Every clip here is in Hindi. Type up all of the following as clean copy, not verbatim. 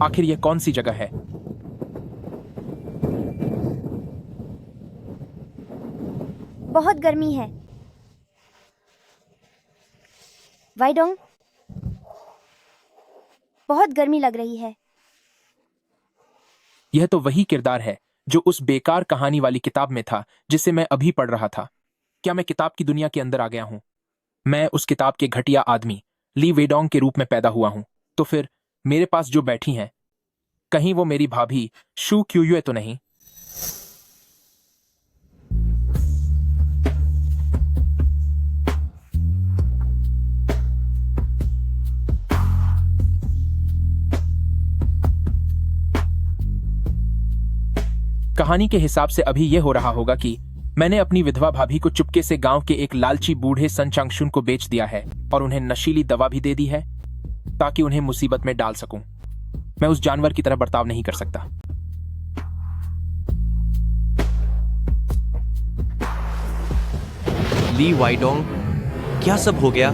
आखिर यह कौन सी जगह है? बहुत गर्मी है। वाइडोंग, बहुत गर्मी लग रही है। यह तो वही किरदार है जो उस बेकार कहानी वाली किताब में था जिसे मैं अभी पढ़ रहा था। क्या मैं किताब की दुनिया के अंदर आ गया हूं? मैं उस किताब के घटिया आदमी ली वेडोंग के रूप में पैदा हुआ हूं। तो फिर मेरे पास जो बैठी हैं, कहीं वो मेरी भाभी शू क्यूयुए तो नहीं? कहानी के हिसाब से अभी यह हो रहा होगा कि मैंने अपनी विधवा भाभी को चुपके से गांव के एक लालची बूढ़े सन चांगशुन को बेच दिया है और उन्हें नशीली दवा भी दे दी है ताकि उन्हें मुसीबत में डाल सकूं। मैं उस जानवर की तरह बर्ताव नहीं कर सकता। ली वाइडोंग, क्या सब हो गया?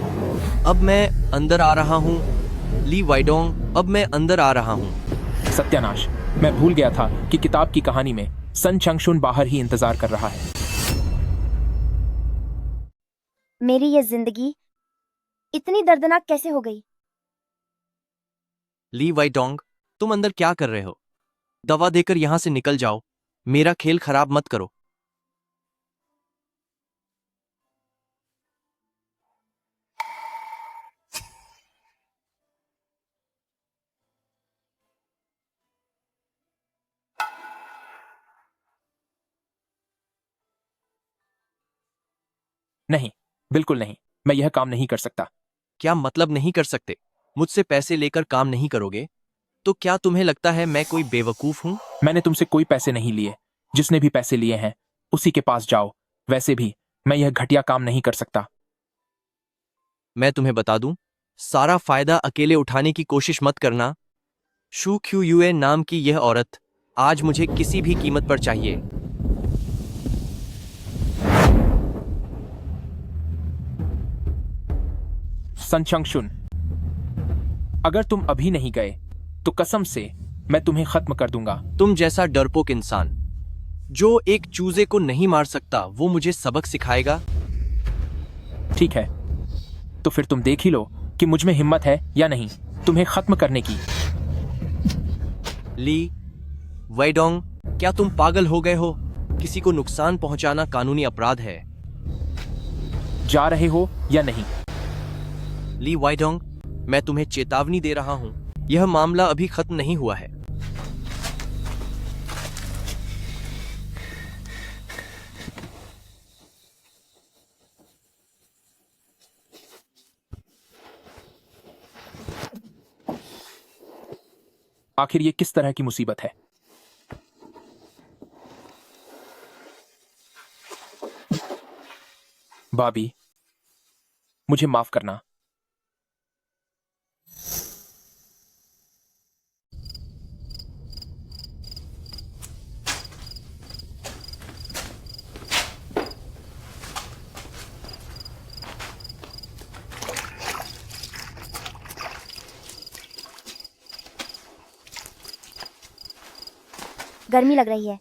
अब मैं अंदर आ रहा हूँ। ली वाइडोंग, अब मैं अंदर आ रहा हूँ। सत्यानाश, मैं भूल गया था कि किताब की कहानी में सन चांगशुन बाहर ही इंतजार कर रहा है। मेरी ये जिंदगी इतनी दर्दनाक कैसे हो गई? ली वाइडोंग, तुम अंदर क्या कर रहे हो? दवा देकर यहां से निकल जाओ। मेरा खेल खराब मत करो। नहीं, बिल्कुल नहीं। मैं यह काम नहीं कर सकता। क्या मतलब नहीं कर सकते? मुझसे पैसे लेकर काम नहीं करोगे? तो क्या तुम्हें लगता है मैं कोई बेवकूफ हूं? मैंने तुमसे कोई पैसे नहीं लिए। जिसने भी पैसे लिए हैं उसी के पास जाओ। वैसे भी मैं यह घटिया काम नहीं कर सकता। मैं तुम्हें बता दूं, सारा फायदा अकेले उठाने की कोशिश मत करना। शू क्यूयुए नाम की यह औरत आज मुझे किसी भी कीमत पर चाहिए। सन चांगशुन, अगर तुम अभी नहीं गए तो कसम से मैं तुम्हें खत्म कर दूंगा। तुम जैसा डरपोक इंसान जो एक चूजे को नहीं मार सकता, वो मुझे सबक सिखाएगा? ठीक है, तो फिर तुम देख ही लो कि मुझ में हिम्मत है या नहीं तुम्हें खत्म करने की। ली वाइडोंग, क्या तुम पागल हो गए हो? किसी को नुकसान पहुंचाना कानूनी अपराध है। जा रहे हो या नहीं? ली वाइडोंग, मैं तुम्हें चेतावनी दे रहा हूं, यह मामला अभी खत्म नहीं हुआ है। आखिर ये किस तरह की मुसीबत है? भाभी, मुझे माफ करना। गर्मी लग रही है।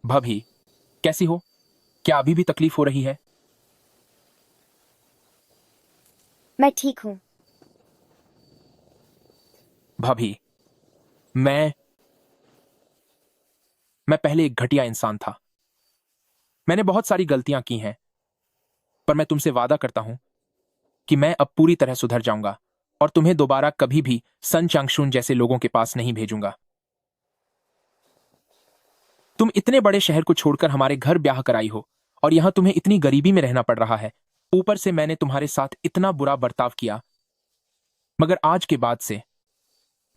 भाभी, कैसी हो? क्या अभी भी तकलीफ हो रही है? मैं ठीक हूँ। भाभी, मैं पहले एक घटिया इंसान था। मैंने बहुत सारी गलतियां की हैं, पर मैं तुमसे वादा करता हूं कि मैं अब पूरी तरह सुधर जाऊंगा और तुम्हें दोबारा कभी भी सन चांगशुन जैसे लोगों के पास नहीं भेजूंगा। तुम इतने बड़े शहर को छोड़कर हमारे घर ब्याह कर आई हो और यहां तुम्हें इतनी गरीबी में रहना पड़ रहा है। ऊपर से मैंने तुम्हारे साथ इतना बुरा बर्ताव किया। मगर आज के बाद से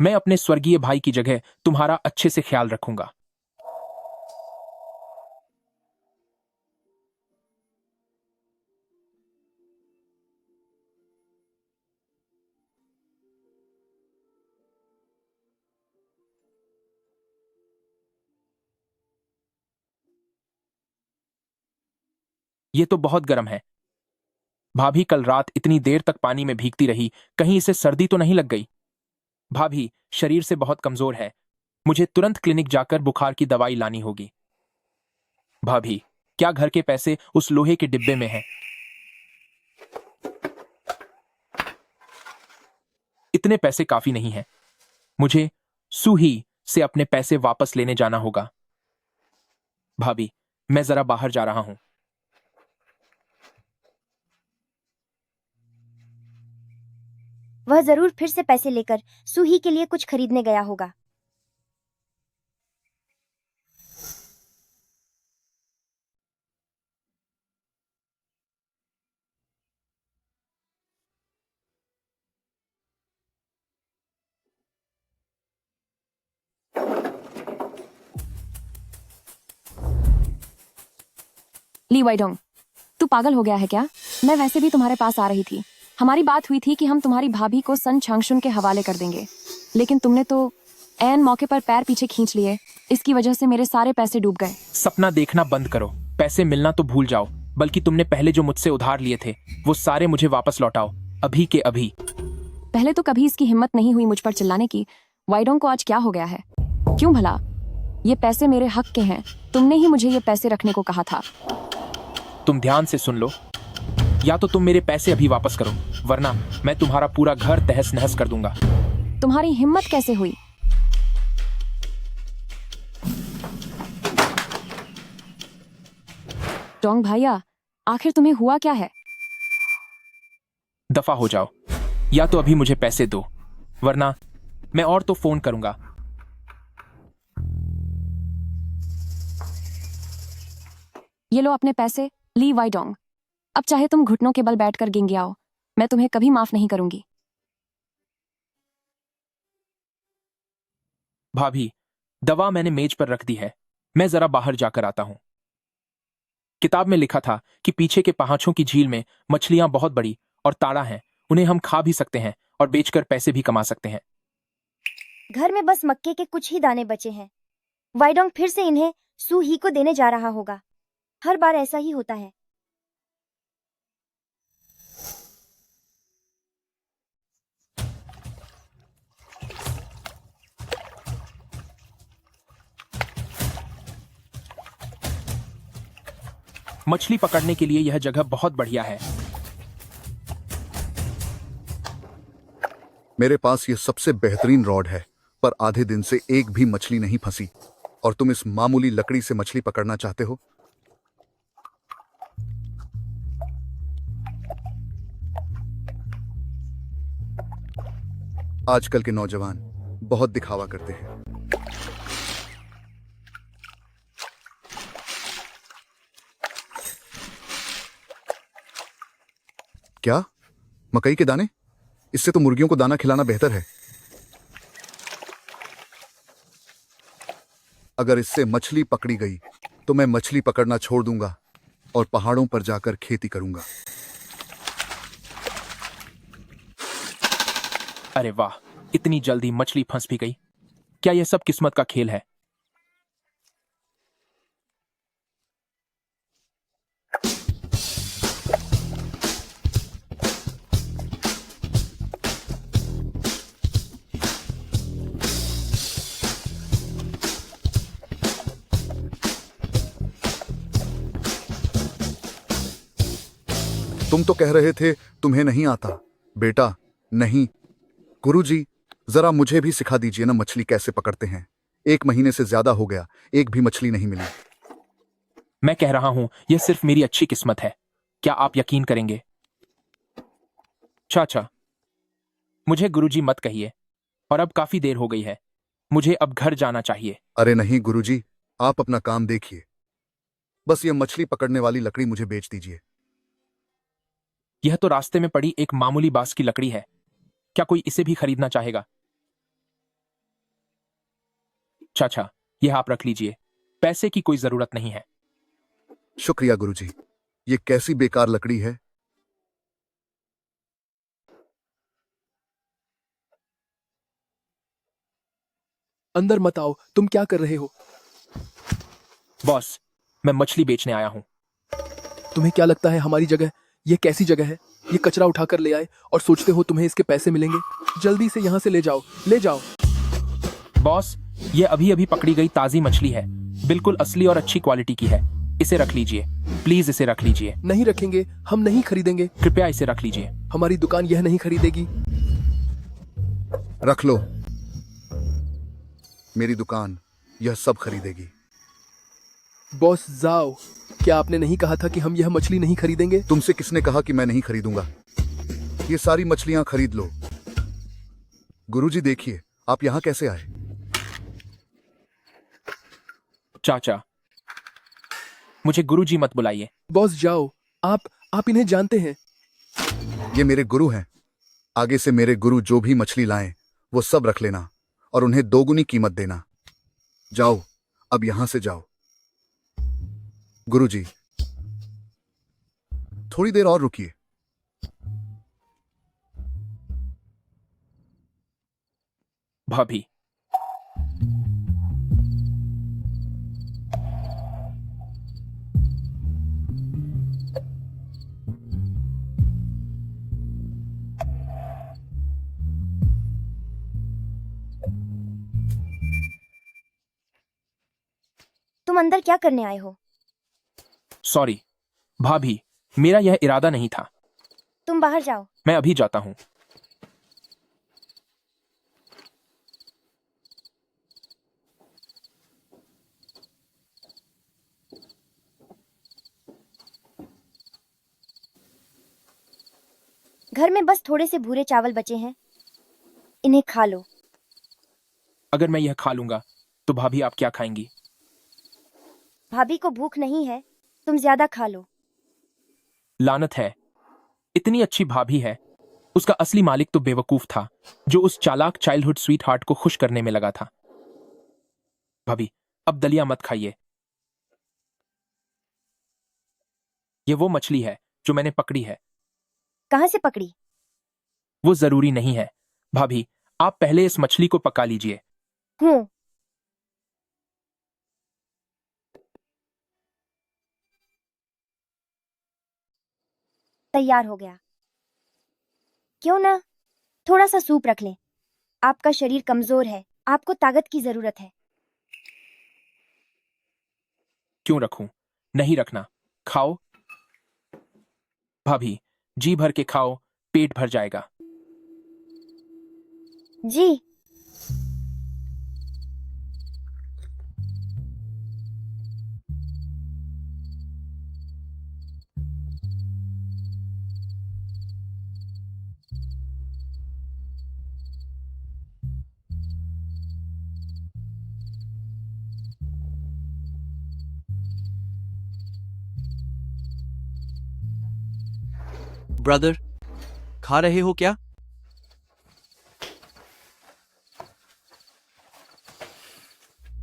मैं अपने स्वर्गीय भाई की जगह तुम्हारा अच्छे से ख्याल रखूंगा। ये तो बहुत गर्म है। भाभी कल रात इतनी देर तक पानी में भीगती रही, कहीं इसे सर्दी तो नहीं लग गई? भाभी शरीर से बहुत कमजोर है, मुझे तुरंत क्लिनिक जाकर बुखार की दवाई लानी होगी। भाभी, क्या घर के पैसे उस लोहे के डिब्बे में हैं? इतने पैसे काफी नहीं हैं। मुझे सूही से अपने पैसे वापस लेने जाना होगा। भाभी, मैं जरा बाहर जा रहा हूं। वह जरूर फिर से पैसे लेकर सूही के लिए कुछ खरीदने गया होगा। ली वाइडोंग, तू पागल हो गया है क्या? मैं वैसे भी तुम्हारे पास आ रही थी। हमारी बात हुई थी कि हम तुम्हारी भाभी को सन छांगशुन के हवाले कर देंगे, लेकिन तुमने तो ऐन मौके पर पैर पीछे खींच लिए। इसकी वजह से मेरे सारे पैसे डूब गए। सपना देखना बंद करो। पैसे मिलना तो भूल जाओ, बल्कि तुमने पहले जो मुझसे उधार लिए थे वो सारे मुझे वापस लौटाओ, अभी के अभी। पहले तो कभी इसकी हिम्मत नहीं हुई मुझ पर चिल्लाने की। वाइडोंग को आज क्या हो गया है? क्यों भला? ये पैसे मेरे हक के हैं। तुमने ही मुझे ये पैसे रखने को कहा था। तुम ध्यान से सुन लो, या तो तुम मेरे पैसे अभी वापस करो, वरना मैं तुम्हारा पूरा घर तहस नहस कर दूंगा। तुम्हारी हिम्मत कैसे हुई? डोंग भैया, आखिर तुम्हें हुआ क्या है? दफा हो जाओ, या तो अभी मुझे पैसे दो, वरना मैं और तो फोन करूंगा। ये लो अपने पैसे, ली वाइडोंग। अब चाहे तुम घुटनों के बल बैठकर गिंगियाओ, मैं तुम्हें कभी माफ नहीं करूंगी। भाभी, दवा मैंने मेज पर रख दी है, मैं जरा बाहर जाकर आता हूं। किताब में लिखा था कि पीछे के पहाड़ों की झील में मछलियां बहुत बड़ी और ताड़ा हैं, उन्हें हम खा भी सकते हैं और बेचकर पैसे भी कमा सकते हैं। घर में बस मक्के के कुछ ही दाने बचे हैं। वाइडोंग फिर से इन्हें सूही को देने जा रहा होगा। हर बार ऐसा ही होता है। मछली पकड़ने के लिए यह जगह बहुत बढ़िया है। मेरे पास ये सबसे बेहतरीन रॉड है, पर आधे दिन से एक भी मछली नहीं फंसी, और तुम इस मामूली लकड़ी से मछली पकड़ना चाहते हो? आजकल के नौजवान बहुत दिखावा करते हैं। क्या? मकई के दाने? इससे तो मुर्गियों को दाना खिलाना बेहतर है। अगर इससे मछली पकड़ी गई तो मैं मछली पकड़ना छोड़ दूंगा और पहाड़ों पर जाकर खेती करूंगा। अरे वाह, इतनी जल्दी मछली फंस भी गई। क्या यह सब किस्मत का खेल है? तुम तो कह रहे थे तुम्हें नहीं आता। बेटा, नहीं। गुरुजी, जरा मुझे भी सिखा दीजिए ना मछली कैसे पकड़ते हैं। 1 महीने से ज्यादा हो गया, एक भी मछली नहीं मिली। मैं कह रहा हूं, यह सिर्फ मेरी अच्छी किस्मत है। क्या आप यकीन करेंगे? चाचा, मुझे गुरुजी मत कहिए, और अब काफी देर हो गई है। मुझे अब घर जाना चाहिए। अरे नहीं गुरुजी, आप अपना काम देखिए। बस ये मछली पकड़ने वाली लकड़ी मुझे बेच दीजिए। यह तो रास्ते में पड़ी एक मामूली बांस की लकड़ी है। क्या कोई इसे भी खरीदना चाहेगा? चाचा, यह आप रख लीजिए। पैसे की कोई जरूरत नहीं है। शुक्रिया गुरुजी। ये कैसी बेकार लकड़ी है। अंदर मत आओ, तुम क्या कर रहे हो? बॉस, मैं मछली बेचने आया हूं। तुम्हें क्या लगता है हमारी जगह ये कैसी जगह है? ये कचरा उठाकर ले आए और सोचते हो तुम्हें इसके पैसे मिलेंगे? जल्दी से यहाँ से ले जाओ, ले जाओ। बॉस, ये अभी अभी पकड़ी गई ताजी मछली है। बिल्कुल असली और अच्छी क्वालिटी की है। इसे रख लीजिए, प्लीज इसे रख लीजिए। नहीं रखेंगे, हम नहीं खरीदेंगे। कृपया इसे रख लीजिए। हमारी दुकान यह नहीं खरीदेगी। रख लो। मेरी दुकान यह सब खरीदेगी। बॉस जाओ, क्या आपने नहीं कहा था कि हम यह मछली नहीं खरीदेंगे? तुमसे किसने कहा कि मैं नहीं खरीदूंगा? ये सारी मछलियां खरीद लो। गुरुजी देखिए, आप यहां कैसे आए? चाचा, मुझे गुरुजी मत बुलाइए। बॉस जाओ, आप इन्हें जानते हैं। ये मेरे गुरु हैं। आगे से मेरे गुरु जो भी मछली लाएं वो सब रख लेना और उन्हें दोगुनी कीमत देना। जाओ, अब यहां से जाओ। गुरुजी, थोड़ी देर और रुकिए। भाभी, तुम अंदर क्या करने आए हो? सॉरी भाभी, मेरा यह इरादा नहीं था। तुम बाहर जाओ। मैं अभी जाता हूं। घर में बस थोड़े से भूरे चावल बचे हैं, इन्हें खा लो। अगर मैं यह खा लूंगा तो भाभी आप क्या खाएंगी? भाभी को भूख नहीं है, तुम ज्यादा खा लो। लानत है, इतनी अच्छी भाभी है। उसका असली मालिक तो बेवकूफ था जो उस चालाक चाइल्डहुड स्वीट हार्ट को खुश करने में लगा था। भाभी, अब दलिया मत खाइए। ये वो मछली है जो मैंने पकड़ी है। कहाँ से पकड़ी? वो जरूरी नहीं है। भाभी, आप पहले इस मछली को पका लीजिए। हूँ। तैयार हो गया। क्यों ना थोड़ा सा सूप रख लें। आपका शरीर कमजोर है, आपको ताकत की जरूरत है। क्यों रखूं? नहीं रखना, खाओ। भाभी, जी भर के खाओ, पेट भर जाएगा। जी। ब्रदर, खा रहे हो क्या?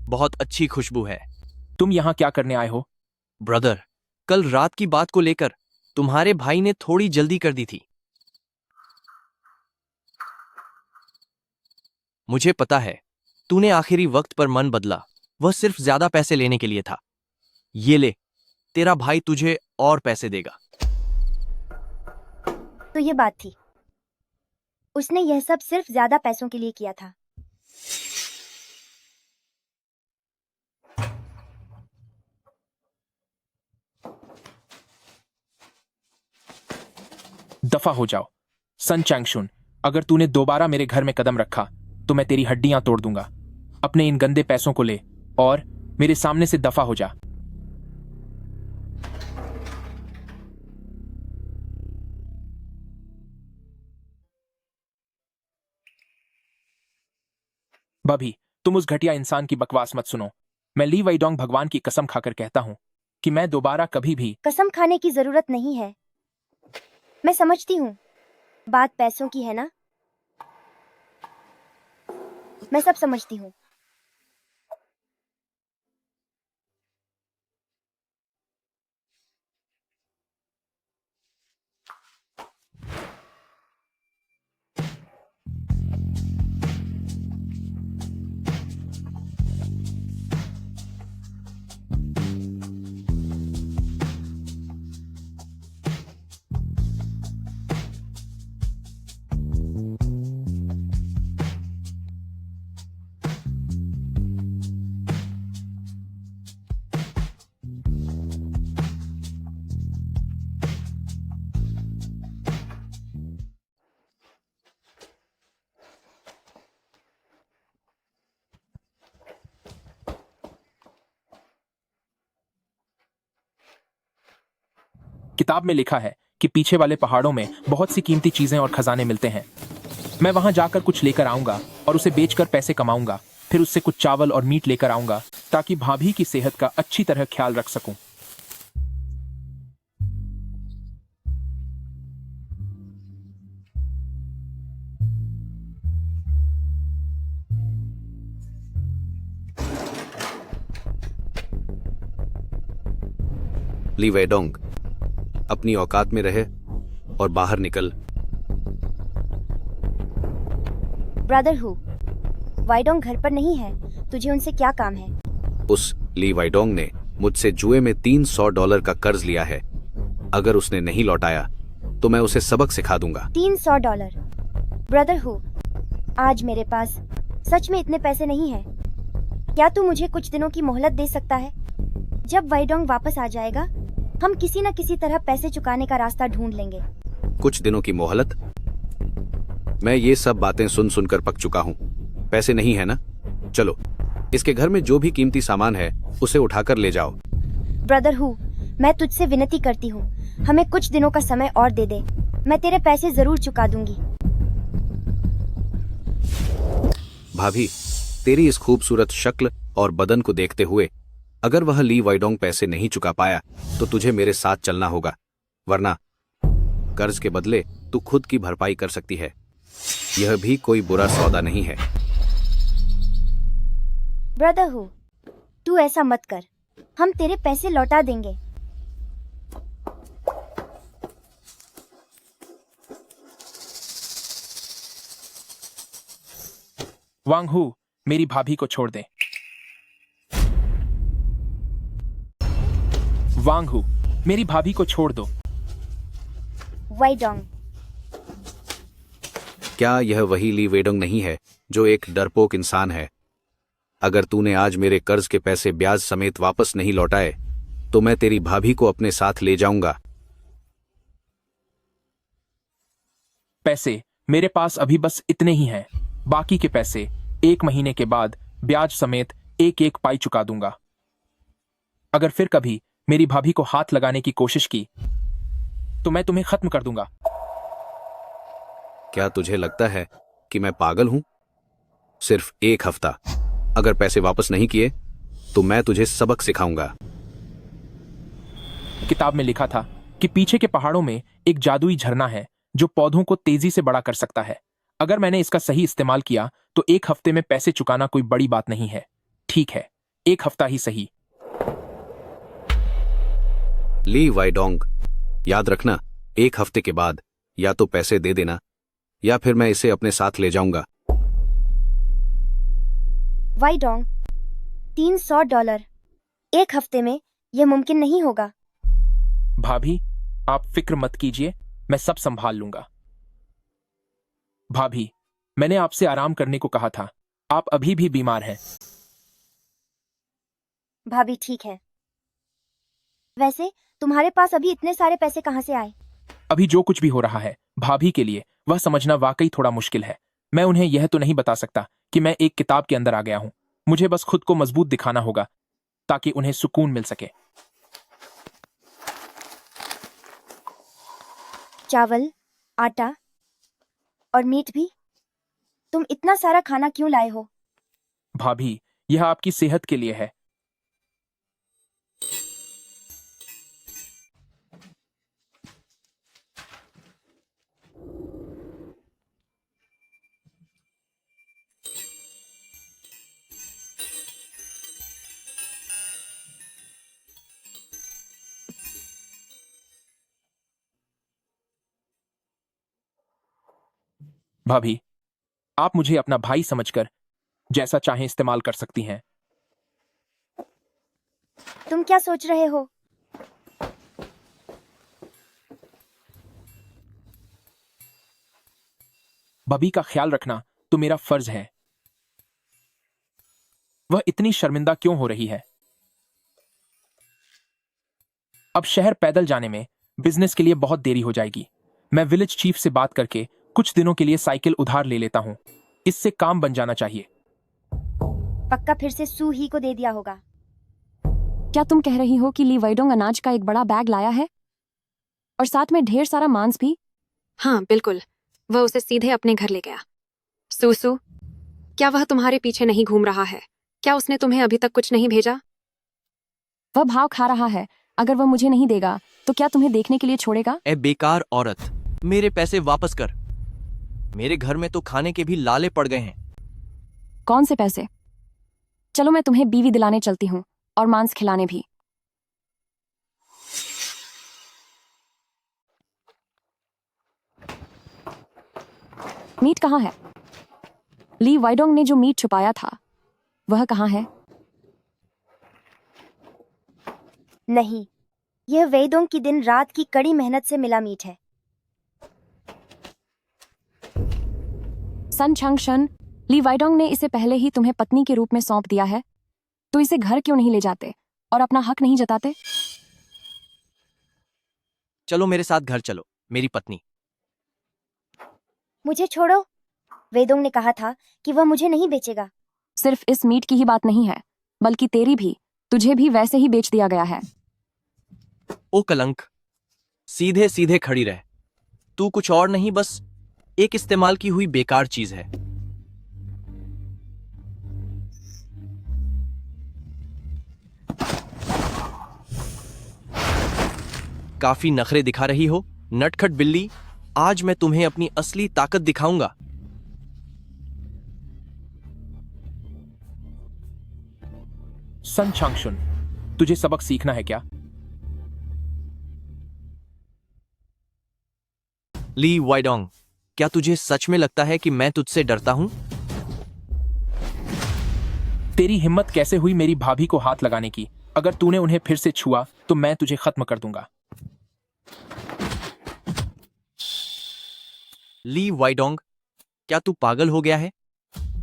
बहुत अच्छी खुशबू है। तुम यहां क्या करने आए हो? ब्रदर, कल रात की बात को लेकर तुम्हारे भाई ने थोड़ी जल्दी कर दी थी। मुझे पता है, तूने आखिरी वक्त पर मन बदला। वह सिर्फ ज्यादा पैसे लेने के लिए था। ये ले, तेरा भाई तुझे और पैसे देगा। तो ये बात थी। उसने यह सब सिर्फ ज्यादा पैसों के लिए किया था। दफा हो जाओ। सन चैंगशुन, अगर तूने दोबारा मेरे घर में कदम रखा तो मैं तेरी हड्डियां तोड़ दूंगा। अपने इन गंदे पैसों को ले और मेरे सामने से दफा हो जा। भाभी, तुम उस घटिया इंसान की बकवास मत सुनो। मैं ली वेडोंग भगवान की कसम खाकर कहता हूं कि मैं दोबारा कभी भी। कसम खाने की जरूरत नहीं है। मैं समझती हूँ, बात पैसों की है ना? मैं सब समझती हूँ। किताब में लिखा है कि पीछे वाले पहाड़ों में बहुत सी कीमती चीजें और खजाने मिलते हैं। मैं वहां जाकर कुछ लेकर आऊंगा और उसे बेचकर पैसे कमाऊंगा। फिर उससे कुछ चावल और मीट लेकर आऊंगा ताकि भाभी की सेहत का अच्छी तरह ख्याल रख सकूं। ली वेडोंग, अपनी औकात में रहे और बाहर निकल। ब्रदर हु, वाइडोंग घर पर नहीं है। तुझे उनसे क्या काम है? उस ली वाइडोंग ने मुझसे जुए में $300 का कर्ज लिया है। अगर उसने नहीं लौटाया तो मैं उसे सबक सिखा दूंगा। $300? ब्रदर हु, आज मेरे पास सच में इतने पैसे नहीं हैं। क्या तू मुझे कुछ दिनों की मोहलत दे सकता है? जब वाइडोंग वापस आ जाएगा हम किसी न किसी तरह पैसे चुकाने का रास्ता ढूंढ लेंगे। कुछ दिनों की मोहलत? मैं ये सब बातें सुन सुनकर पक चुका हूँ। पैसे नहीं है ना? चलो, इसके घर में जो भी कीमती सामान है उसे उठाकर ले जाओ। ब्रदर हु, मैं तुझसे विनती करती हूँ, हमें कुछ दिनों का समय और दे दे। मैं तेरे पैसे जरूर चुका दूंगी। भाभी, तेरी इस खूबसूरत शक्ल और बदन को देखते हुए अगर वह ली वाइडोंग पैसे नहीं चुका पाया तो तुझे मेरे साथ चलना होगा, वरना कर्ज के बदले तू खुद की भरपाई कर सकती है। यह भी कोई बुरा सौदा नहीं है। ब्रदर हु, तू ऐसा मत कर, हम तेरे पैसे लौटा देंगे। वांग हु, मेरी भाभी को छोड़ दे। वांग हु, मेरी भाभी को छोड़ दो। वाइडोंग, क्या यह वही ली वेडोंग नहीं है जो एक डरपोक इंसान है? अगर तूने आज मेरे कर्ज के पैसे ब्याज समेत वापस नहीं लौटाए तो मैं तेरी भाभी को अपने साथ ले जाऊंगा। पैसे मेरे पास अभी बस इतने ही हैं। बाकी के पैसे 1 महीने के बाद ब्याज समेत एक एक पाई चुका दूंगा। अगर फिर कभी मेरी भाभी को हाथ लगाने की कोशिश की तो मैं तुम्हें खत्म कर दूंगा। क्या तुझे लगता है कि मैं पागल हूं? सिर्फ 1 हफ्ता, अगर पैसे वापस नहीं किए तो मैं तुझे सबक सिखाऊंगा। किताब में लिखा था कि पीछे के पहाड़ों में एक जादुई झरना है जो पौधों को तेजी से बड़ा कर सकता है। अगर मैंने इसका सही इस्तेमाल किया तो 1 हफ्ते में पैसे चुकाना कोई बड़ी बात नहीं है। ठीक है, 1 हफ्ता ही सही। ली वाइडोंग, याद रखना, 1 हफ्ते के बाद या तो पैसे दे देना या फिर मैं इसे अपने साथ ले जाऊंगा। वाइडोंग, $300 1 हफ्ते में यह मुमकिन नहीं होगा। भाभी, आप फिक्र मत कीजिए, मैं सब संभाल लूंगा। भाभी, मैंने आपसे आराम करने को कहा था। आप अभी भी बीमार हैं। भाभी ठीक है। वैसे तुम्हारे पास अभी इतने सारे पैसे कहाँ से आए? अभी जो कुछ भी हो रहा है भाभी के लिए वह समझना वाकई थोड़ा मुश्किल है। मैं उन्हें यह तो नहीं बता सकता कि मैं एक किताब के अंदर आ गया हूं। मुझे बस खुद को मजबूत दिखाना होगा ताकि उन्हें सुकून मिल सके। चावल, आटा और मीट भी? तुम इतना सारा खाना क्यों लाए हो? भाभी, यह आपकी सेहत के लिए है। भाभी, आप मुझे अपना भाई समझकर जैसा चाहें इस्तेमाल कर सकती हैं। तुम क्या सोच रहे हो? बबी का ख्याल रखना तो मेरा फर्ज है। वह इतनी शर्मिंदा क्यों हो रही है? अब शहर पैदल जाने में बिजनेस के लिए बहुत देरी हो जाएगी। मैं विलेज चीफ से बात करके कुछ दिनों के लिए साइकिल उधार ले लेता हूं। इससे काम बन जाना चाहिए। पक्का फिर से सू ही को दे दिया होगा। क्या तुम कह रही हो कि ली वाइडोंग अनाज का एक बड़ा बैग लाया है और साथ में ढेर सारा मांस भी? हाँ बिल्कुल, वह उसे सीधे अपने घर ले गया। सूसू, क्या वह तुम्हारे पीछे नहीं घूम रहा है? क्या उसने तुम्हें अभी तक कुछ नहीं भेजा? वह भाव खा रहा है। अगर वह मुझे नहीं देगा तो क्या तुम्हें देखने के लिए छोड़ेगा? ए बेकार औरत, मेरे पैसे वापस कर। मेरे घर में तो खाने के भी लाले पड़ गए हैं। कौन से पैसे? चलो मैं तुम्हें बीवी दिलाने चलती हूँ और मांस खिलाने भी। मीट कहाँ है? ली वाइडोंग ने जो मीट छुपाया था वह कहाँ है? नहीं, यह वेदों की दिन रात की कड़ी मेहनत से मिला मीट है। सन छंगशन, ली वाइडोंग ने इसे पहले ही तुम्हें पत्नी के रूप में सौंप दिया है, तो इसे घर क्यों नहीं ले जाते और अपना हक नहीं जताते? चलो मेरे साथ घर चलो, मेरी पत्नी। मुझे छोड़ो। वेदों ने कहा था कि वह मुझे नहीं बेचेगा। सिर्फ इस मीट की ही बात नहीं है, बल्कि तेरी भी, तुझे भी वैसे ही बेच दिया गया है। ओ कलंक, सीधे सीधे खड़ी रह। तू कुछ और नहीं, बस एक इस्तेमाल की हुई बेकार चीज है। काफी नखरे दिखा रही हो नटखट बिल्ली। आज मैं तुम्हें अपनी असली ताकत दिखाऊंगा। सन चांगशुन, तुझे सबक सीखना है क्या? ली वाइडोंग, क्या तुझे सच में लगता है कि मैं तुझसे डरता हूं? तेरी हिम्मत कैसे हुई मेरी भाभी को हाथ लगाने की? अगर तूने उन्हें फिर से छुआ तो मैं तुझे खत्म कर दूंगा। ली वाइडोंग, क्या तू पागल हो गया है?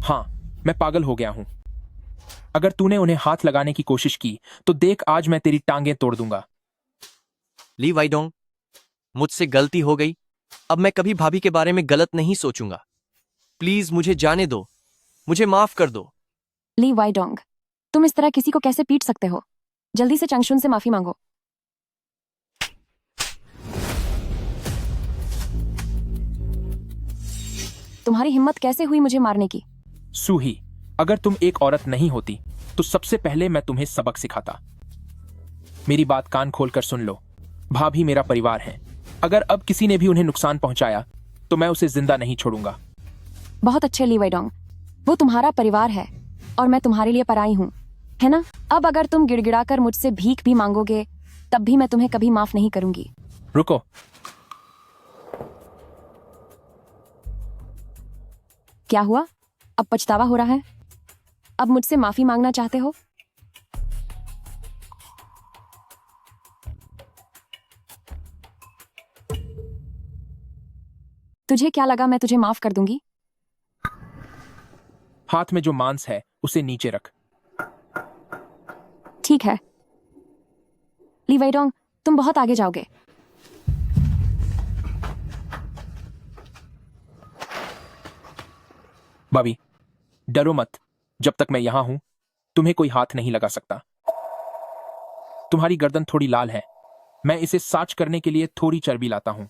हाँ, मैं पागल हो गया हूं। अगर तूने उन्हें हाथ लगाने की कोशिश की तो देख, आज मैं तेरी टांगें तोड़ दूंगा। ली वाइडोंग, मुझसे गलती हो गई। अब मैं कभी भाभी के बारे में गलत नहीं सोचूंगा। प्लीज मुझे जाने दो, मुझे माफ कर दो। ली वाइडोंग, तुम इस तरह किसी को कैसे पीट सकते हो? जल्दी से चंगशुन से माफी मांगो। तुम्हारी हिम्मत कैसे हुई मुझे मारने की? सूही, अगर तुम एक औरत नहीं होती तो सबसे पहले मैं तुम्हें सबक सिखाता। मेरी बात कान खोलकर सुन लो। भाभी मेरा परिवार है। अगर अब किसी ने भी उन्हें नुकसान पहुंचाया तो मैं उसे जिंदा नहीं छोड़ूंगा। बहुत अच्छे ली वाइडोंग, वो तुम्हारा परिवार है और मैं तुम्हारे लिए पराई हूं, है ना? अब अगर तुम गिड़गिड़ाकर मुझसे भीख भी मांगोगे तब भी मैं तुम्हें कभी माफ नहीं करूंगी। रुको। क्या हुआ? अब पछतावा हो रहा है? अब मुझसे माफी मांगना चाहते हो? तुझे क्या लगा मैं तुझे माफ कर दूंगी? हाथ में जो मांस है उसे नीचे रख। ठीक है ली वाइडोंग, तुम बहुत आगे जाओगे। भाभी, डरो मत। जब तक मैं यहां हूं तुम्हें कोई हाथ नहीं लगा सकता। तुम्हारी गर्दन थोड़ी लाल है। मैं इसे साच करने के लिए थोड़ी चर्बी लाता हूं।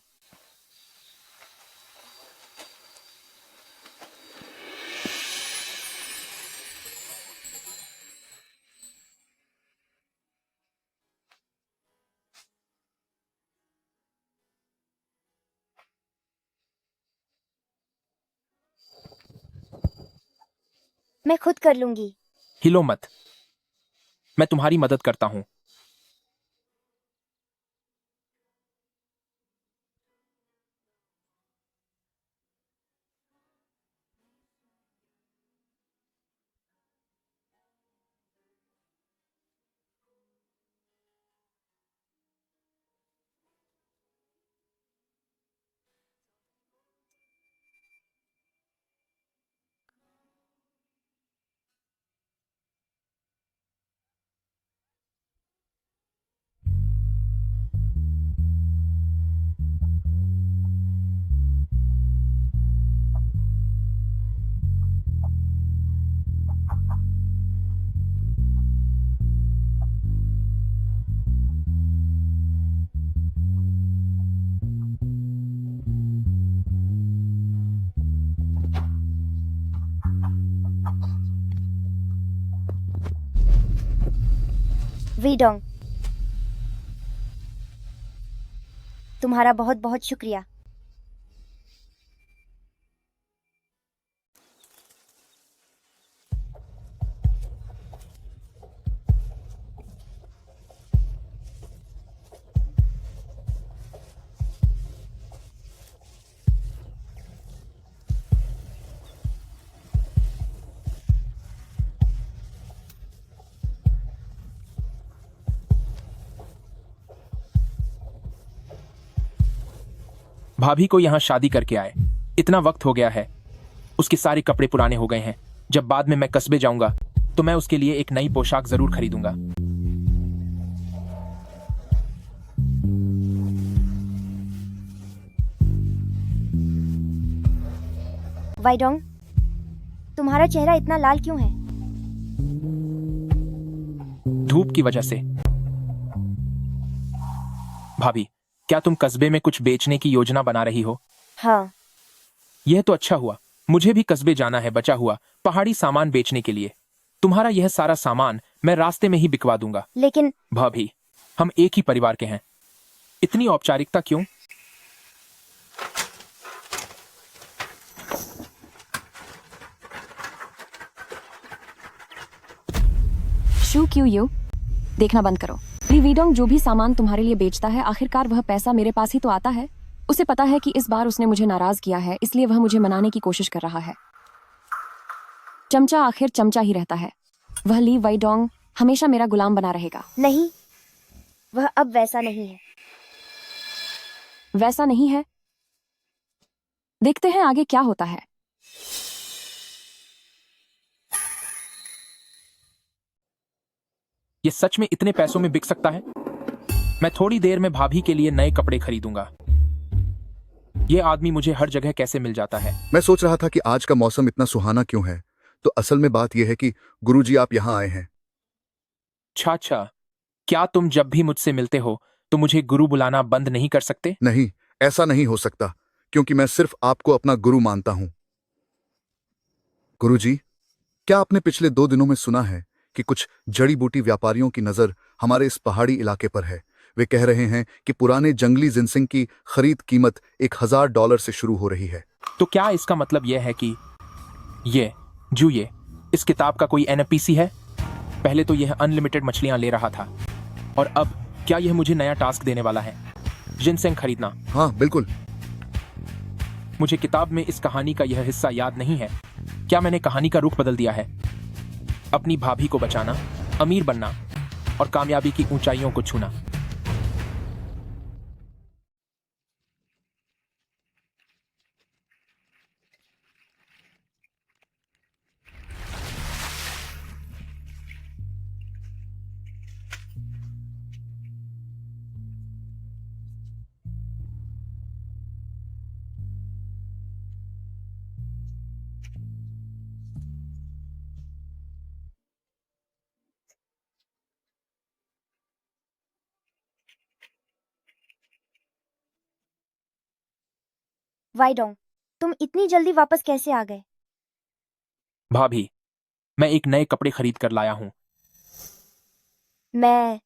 मैं खुद कर लूंगी। हिलो मत, मैं तुम्हारी मदद करता हूं। वीडोंग, तुम्हारा बहुत बहुत शुक्रिया। भाभी को यहाँ शादी करके आए इतना वक्त हो गया है, उसके सारे कपड़े पुराने हो गए हैं। जब बाद में मैं कस्बे जाऊंगा तो मैं उसके लिए एक नई पोशाक जरूर खरीदूंगा। वाइडोंग, तुम्हारा चेहरा इतना लाल क्यों है? धूप की वजह से। भाभी, क्या तुम कस्बे में कुछ बेचने की योजना बना रही हो? हाँ, यह तो अच्छा हुआ, मुझे भी कस्बे जाना है बचा हुआ पहाड़ी सामान बेचने के लिए। तुम्हारा यह सारा सामान मैं रास्ते में ही बिकवा दूंगा। लेकिन भाभी, हम एक ही परिवार के हैं, इतनी औपचारिकता क्यों? शू क्यू यू, देखना बंद करो। ली वीडोंग जो भी सामान तुम्हारे लिए बेचता है, आखिरकार वह पैसा मेरे पास ही तो आता है। उसे पता है कि इस बार उसने मुझे नाराज किया है, इसलिए वह मुझे मनाने की कोशिश कर रहा है। चमचा आखिर चमचा ही रहता है। वह ली वाइडोंग हमेशा मेरा गुलाम बना रहेगा। नहीं, वह अब वैसा नहीं है। वैसा नहीं है? देखते हैं आगे क्या होता है। ये सच में इतने पैसों में बिक सकता है? मैं थोड़ी देर में भाभी के लिए नए कपड़े खरीदूंगा। ये आदमी मुझे हर जगह कैसे मिल जाता है? मैं सोच रहा था कि आज का मौसम इतना सुहाना क्यों है, तो असल में बात यह है कि गुरुजी आप यहाँ आए हैं। अच्छा, क्या तुम जब भी मुझसे मिलते हो तो मुझे गुरु बुलाना बंद नहीं कर सकते? नहीं, ऐसा नहीं हो सकता, क्योंकि मैं सिर्फ आपको अपना गुरु मानता हूं। गुरुजी, क्या आपने पिछले 2 दिनों में सुना है कि कुछ जड़ी बूटी व्यापारियों की नजर हमारे इस पहाड़ी इलाके पर है? वे कह रहे हैं कि पुराने जंगली जिनसिंग की खरीद कीमत $1000 से शुरू हो रही है। तो क्या इसका मतलब यह है कि ये इस किताब का कोई एनपीसी है? पहले तो यह अनलिमिटेड मछलियां ले रहा था, और अब क्या यह मुझे नया टास्क देने वाला है, जिनसेंग खरीदना? हाँ बिल्कुल। मुझे किताब में इस कहानी का यह हिस्सा याद नहीं है। क्या मैंने कहानी का रुख बदल दिया है? अपनी भाभी को बचाना, अमीर बनना और कामयाबी की ऊंचाइयों को छूना। वाइडोंग, तुम इतनी जल्दी वापस कैसे आ गए? भाभी, मैं एक नए कपड़े खरीद कर लाया हूं। मैं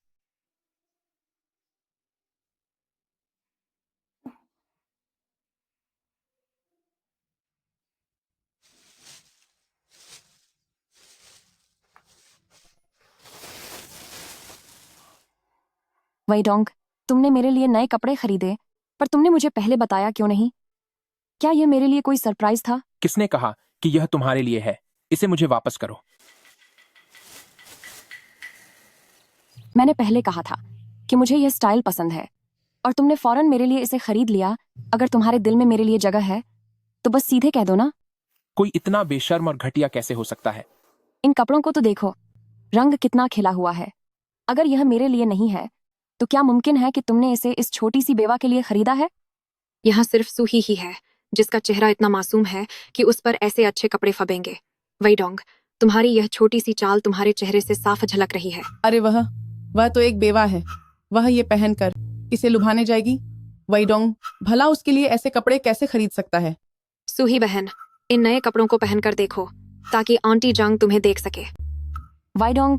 वाइडोंग, तुमने मेरे लिए नए कपड़े खरीदे, पर तुमने मुझे पहले बताया क्यों नहीं? क्या यह मेरे लिए कोई सरप्राइज था? किसने कहा कि यह तुम्हारे लिए है? इसे मुझे वापस करो। मैंने पहले कहा था कि मुझे यह स्टाइल पसंद है, और तुमने फौरन मेरे लिए इसे खरीद लिया। अगर तुम्हारे दिल में मेरे लिए जगह है तो बस सीधे कह दो ना। कोई इतना बेशर्म और घटिया कैसे हो सकता है? इन कपड़ों को तो देखो, रंग कितना खिला हुआ है। अगर यह मेरे लिए नहीं है तो क्या मुमकिन है कि तुमने इसे इस छोटी सी बेवा के लिए खरीदा है? यहाँ सिर्फ सूही ही है जिसका चेहरा इतना मासूम है कि उस पर ऐसे अच्छे कपड़े फबेंगे। वेइडोंग, तुम्हारी यह छोटी सी चाल तुम्हारे चेहरे से साफ झलक रही है। अरे वह तो एक बेवा है। वह ये पहनकर इसे लुभाने जाएगी। वेइडोंग भला उसके लिए ऐसे कपड़े कैसे खरीद सकता है? सूही बहन, इन नए कपड़ों को पहनकर देखो ताकि आंटी जंग तुम्हें देख सके। वाइडोंग,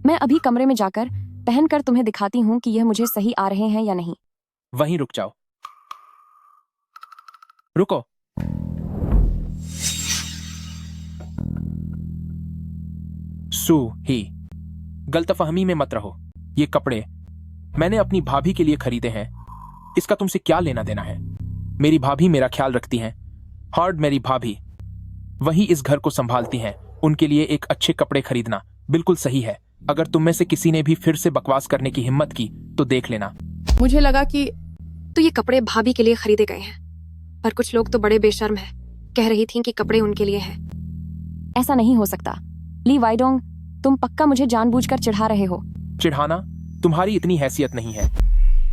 मैं अभी कमरे में जाकर पहनकर तुम्हें दिखाती हूँ कि यह मुझे सही आ रहे हैं या नहीं। वहीं रुक जाओ। रुको। सू ही, गलतफहमी में मत रहो। ये कपड़े मैंने अपनी भाभी के लिए खरीदे हैं। इसका तुमसे क्या लेना देना है? मेरी भाभी मेरा ख्याल रखती हैं। हार्ड मेरी भाभी, वही इस घर को संभालती हैं। उनके लिए एक अच्छे कपड़े खरीदना बिल्कुल सही है। अगर तुम में से किसी ने भी फिर से बकवास करने की हिम्मत की तो देख लेना। मुझे लगा कि तो ये कपड़े भाभी के लिए खरीदे गए हैं, पर कुछ लोग तो बड़े बेशर्म हैं, कह रही थीं कि कपड़े उनके लिए हैं। ऐसा नहीं हो सकता। ली वाइडोंग, तुम पक्का मुझे जानबूझकर चिढ़ा रहे हो। चिढ़ाना? तुम्हारी इतनी हैसियत नहीं है।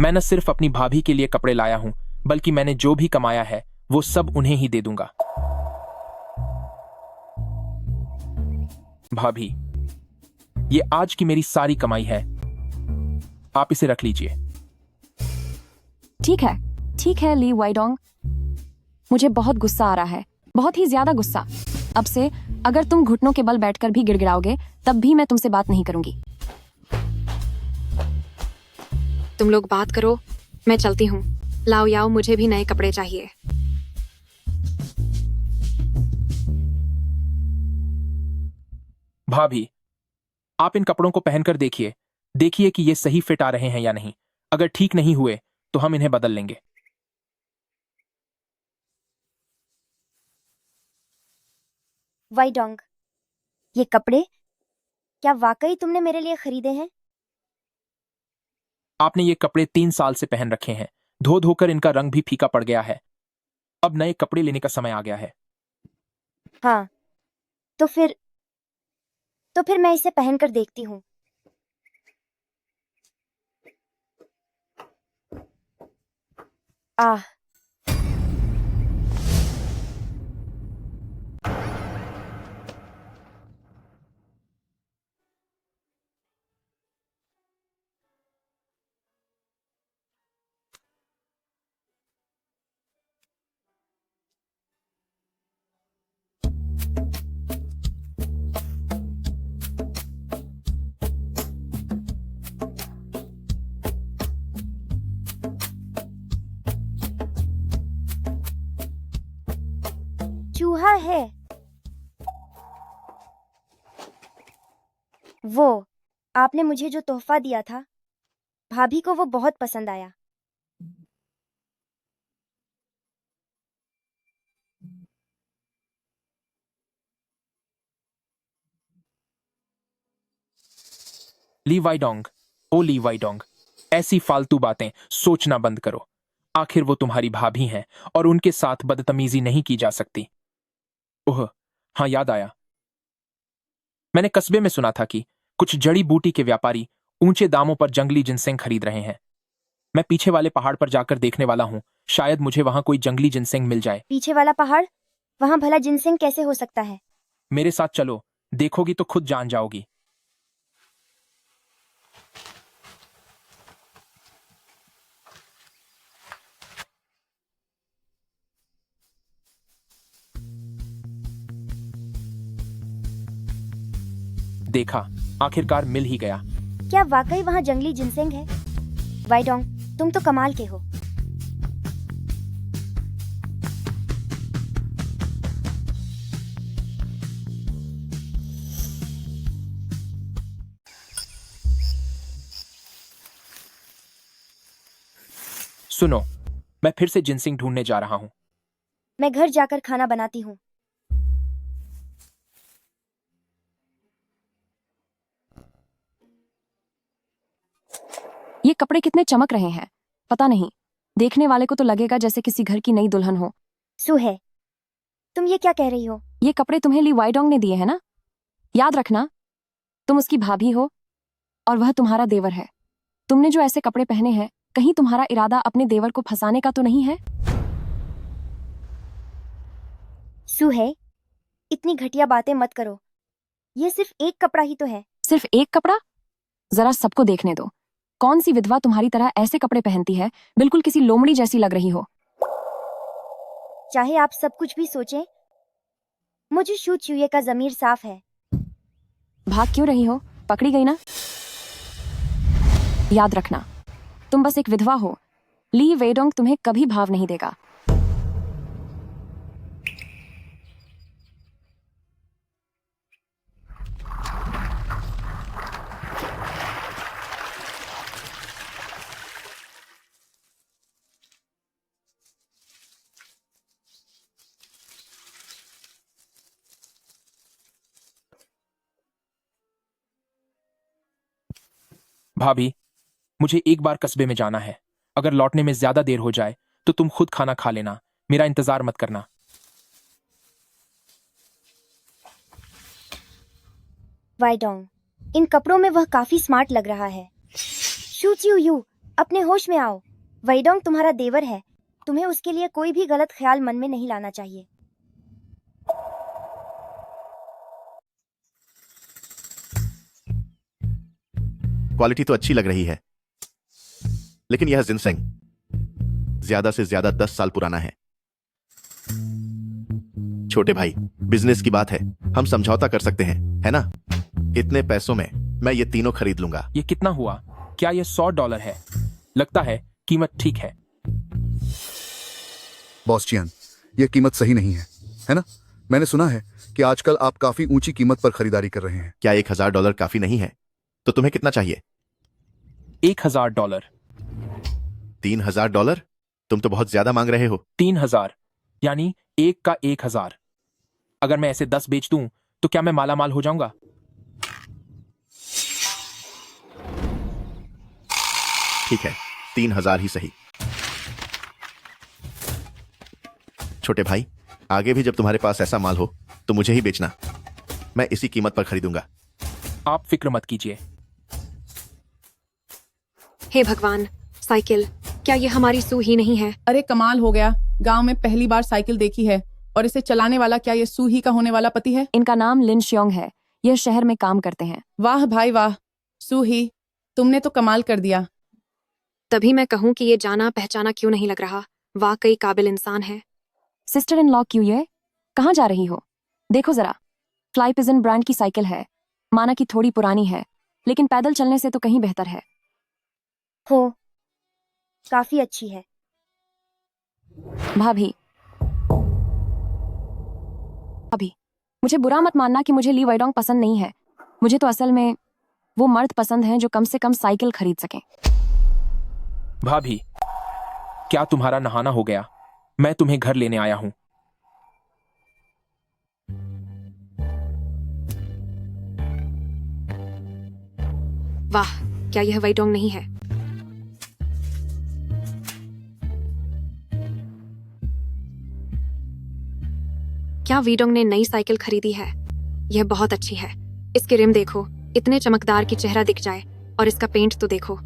मैं न सिर्फ अपनी भाभी के लिए कपड़े लाया हूं, बल्कि मैंने जो भी कमाया है वो सब उन्हें ही दे दूंगा। भाभी, ये आज की मेरी सारी कमाई है, आप इसे रख लीजिए। ठीक है ली वाइडोंग, मुझे बहुत गुस्सा आ रहा है, बहुत ही ज्यादा गुस्सा। अब से अगर तुम घुटनों के बल बैठकर भी गिड़गिड़ाओगे तब भी मैं तुमसे बात नहीं करूंगी। तुम लोग बात करो, मैं चलती हूँ। लाओ याओ, मुझे भी नए कपड़े चाहिए। भाभी, आप इन कपड़ों को पहनकर देखिए कि ये सही फिट आ रहे हैं या नहीं। अगर ठीक नहीं हुए तो हम इन्हें बदल लेंगे। वाइडोंग, ये कपड़े क्या वाकई तुमने मेरे लिए खरीदे हैं? आपने ये कपड़े 3 साल से पहन रखे हैं। धो धोकर इनका रंग भी फीका पड़ गया है। अब नए कपड़े लेने का समय आ गया है। हाँ, तो फिर मैं इसे पहनकर देखती हूँ। आह, चूहा है वो। आपने मुझे जो तोहफा दिया था, भाभी को वो बहुत पसंद आया। ली वाइडोंग, ओ ली वाइडोंग, ऐसी फालतू बातें सोचना बंद करो। आखिर वो तुम्हारी भाभी हैं और उनके साथ बदतमीजी नहीं की जा सकती। ओह हाँ, याद आया। मैंने कस्बे में सुना था कि कुछ जड़ी बूटी के व्यापारी ऊंचे दामों पर जंगली जिनसेंग खरीद रहे हैं। मैं पीछे वाले पहाड़ पर जाकर देखने वाला हूँ। शायद मुझे वहां कोई जंगली जिनसेंग मिल जाए। पीछे वाला पहाड़? वहां भला जिनसेंग कैसे हो सकता है? मेरे साथ चलो, देखोगी तो खुद जान जाओगी। देखा, आखिरकार मिल ही गया। क्या वाकई वहां जंगली जिनसेंग है? वाइडोंग, तुम तो कमाल के हो। सुनो, मैं फिर से जिनसिंग ढूंढने जा रहा हूं। मैं घर जाकर खाना बनाती हूँ। ये कपड़े कितने चमक रहे हैं, पता नहीं, देखने वाले को तो लगेगा जैसे किसी घर की नई दुल्हन हो। सुहे, तुम ये क्या कह रही हो? ये कपड़े तुम्हें ली वाइडोंग ने दिए हैं ना? याद रखना, तुम उसकी भाभी हो और वह तुम्हारा देवर है। तुमने जो ऐसे कपड़े पहने हैं, कहीं तुम्हारा इरादा अपने देवर को फंसाने का तो नहीं है? सुहे, इतनी घटिया बातें मत करो। ये सिर्फ एक कपड़ा ही तो है। सिर्फ एक कपड़ा? जरा सबको देखने दो। कौन सी विधवा तुम्हारी तरह ऐसे कपड़े पहनती है? बिल्कुल किसी लोमड़ी जैसी लग रही हो। चाहे आप सब कुछ भी सोचें, मुझे शू चूये का जमीर साफ है। भाग क्यों रही हो? पकड़ी गई ना? याद रखना, तुम बस एक विधवा हो। ली वेडोंग तुम्हें कभी भाव नहीं देगा। भाभी, मुझे एक बार कस्बे में जाना है। अगर लौटने में ज्यादा देर हो जाए तो तुम खुद खाना खा लेना, मेरा इंतजार मत करना। वाइडोंग, इन कपड़ों में वह काफी स्मार्ट लग रहा है। शू चियो यू, अपने होश में आओ। वाइडोंग तुम्हारा देवर है, तुम्हें उसके लिए कोई भी गलत ख्याल मन में नहीं लाना चाहिए। क्वालिटी तो अच्छी लग रही है, लेकिन यह जिनसेंग ज्यादा से ज्यादा 10 साल पुराना है। छोटे भाई, बिजनेस की बात है, हम समझौता कर सकते हैं, है ना? इतने पैसों में मैं ये तीनों खरीद लूंगा। ये कितना हुआ? क्या ये $100 है? लगता है कीमत ठीक है। बॉस चियन, यह कीमत सही नहीं है ना? मैंने सुना है कि आजकल आप काफी ऊंची कीमत पर खरीदारी कर रहे हैं। क्या $1000 काफी नहीं है? तो तुम्हें कितना चाहिए? $1000। $3000? तुम तो बहुत ज्यादा मांग रहे हो। 3000 यानी 1 का 1000। अगर मैं ऐसे 10 बेच दूं तो क्या मैं माला माल हो जाऊंगा? ठीक है, 3000 ही सही। छोटे भाई, आगे भी जब तुम्हारे पास ऐसा माल हो तो मुझे ही बेचना, मैं इसी कीमत पर खरीदूंगा। आप फिक्र मत कीजिए। हे भगवान, साइकिल, क्या ये हमारी सू ही नहीं है? अरे कमाल हो गया, गांव में पहली बार साइकिल देखी है। और इसे चलाने वाला क्या ये सूही का होने वाला पति है? इनका नाम लिन श्योंग है, यह शहर में काम करते हैं। वाह भाई वाह, सूही, तुमने तो कमाल कर दिया। तभी मैं कहूँ कि ये जाना पहचाना क्यों नहीं लग रहा। वाकई काबिल इंसान है। सिस्टर इन लॉ क्यों ये? कहाँ जा रही हो? देखो जरा, फ्लाई पिजन ब्रांड की साइकिल है। माना कि थोड़ी पुरानी है, लेकिन पैदल चलने से तो कहीं बेहतर है। हो, काफी अच्छी है। भाभी, अभी मुझे बुरा मत मानना कि मुझे ली वाइडोंग पसंद नहीं है। मुझे तो असल में वो मर्द पसंद हैं जो कम से कम साइकिल खरीद सकें। भाभी, क्या तुम्हारा नहाना हो गया? मैं तुम्हें घर लेने आया हूं। वाह, क्या यह वाइडोंग नहीं है? क्या वीडोंग ने नई साइकिल खरीदी है? यह बहुत अच्छी है। इसके रिम देखो, इतने चमकदार कि चेहरा दिख जाए। और इसका पेंट तो देखो।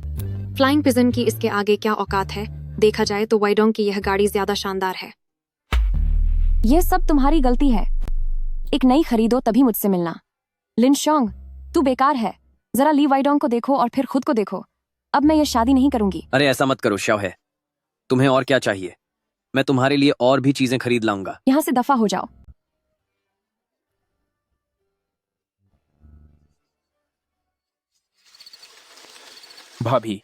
फ्लाइंग पिजन की इसके आगे क्या औकात है। देखा जाए तो वाइडोंग की यह गाड़ी ज्यादा शानदार है। यह सब तुम्हारी गलती है। एक नई खरीदो तभी मुझसे मिलना। लिन श्योंग, तू बेकार है। जरा ली वाइडोंग को देखो और फिर खुद को देखो। अब मैं ये शादी नहीं करूंगी। अरे ऐसा मत करो श्याओ है, तुम्हें और क्या चाहिए? मैं तुम्हारे लिए और भी चीजें खरीद लाऊंगा। यहाँ से दफा हो जाओ। भाभी,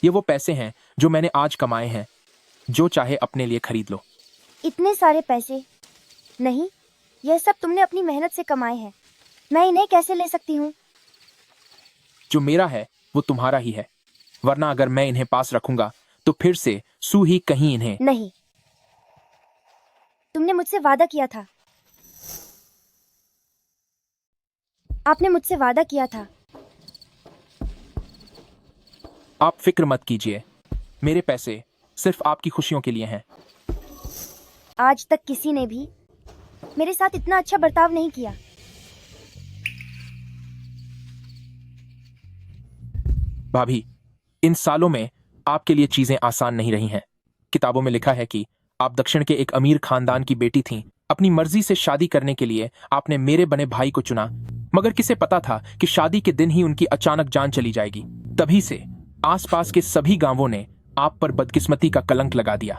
ये वो पैसे हैं जो मैंने आज कमाए हैं। जो चाहे अपने लिए खरीद लो। इतने सारे पैसे? नहीं, यह सब तुमने अपनी मेहनत से कमाए हैं। मैं इन्हें कैसे ले सकती हूँ? जो मेरा है वो तुम्हारा ही है, वरना अगर मैं इन्हें पास रखूंगा तो फिर से सू ही कहीं इन्हें। नहीं, तुमने मुझसे वादा किया था। आपने मुझसे वादा किया था। आप फिक्र मत कीजिए, मेरे पैसे सिर्फ आपकी खुशियों के लिए हैं। आज तक किसी ने भी मेरे साथ इतना अच्छा बर्ताव नहीं किया। भाभी, इन सालों में आपके लिए चीजें आसान नहीं रही हैं। किताबों में लिखा है कि आप दक्षिण के एक अमीर खानदान की बेटी थीं। अपनी मर्जी से शादी करने के लिए आपने मेरे बने भाई को चुना, मगर किसे पता था कि शादी के दिन ही उनकी अचानक जान चली जाएगी। तभी से आसपास के सभी गांवों ने आप पर बदकिस्मती का कलंक लगा दिया।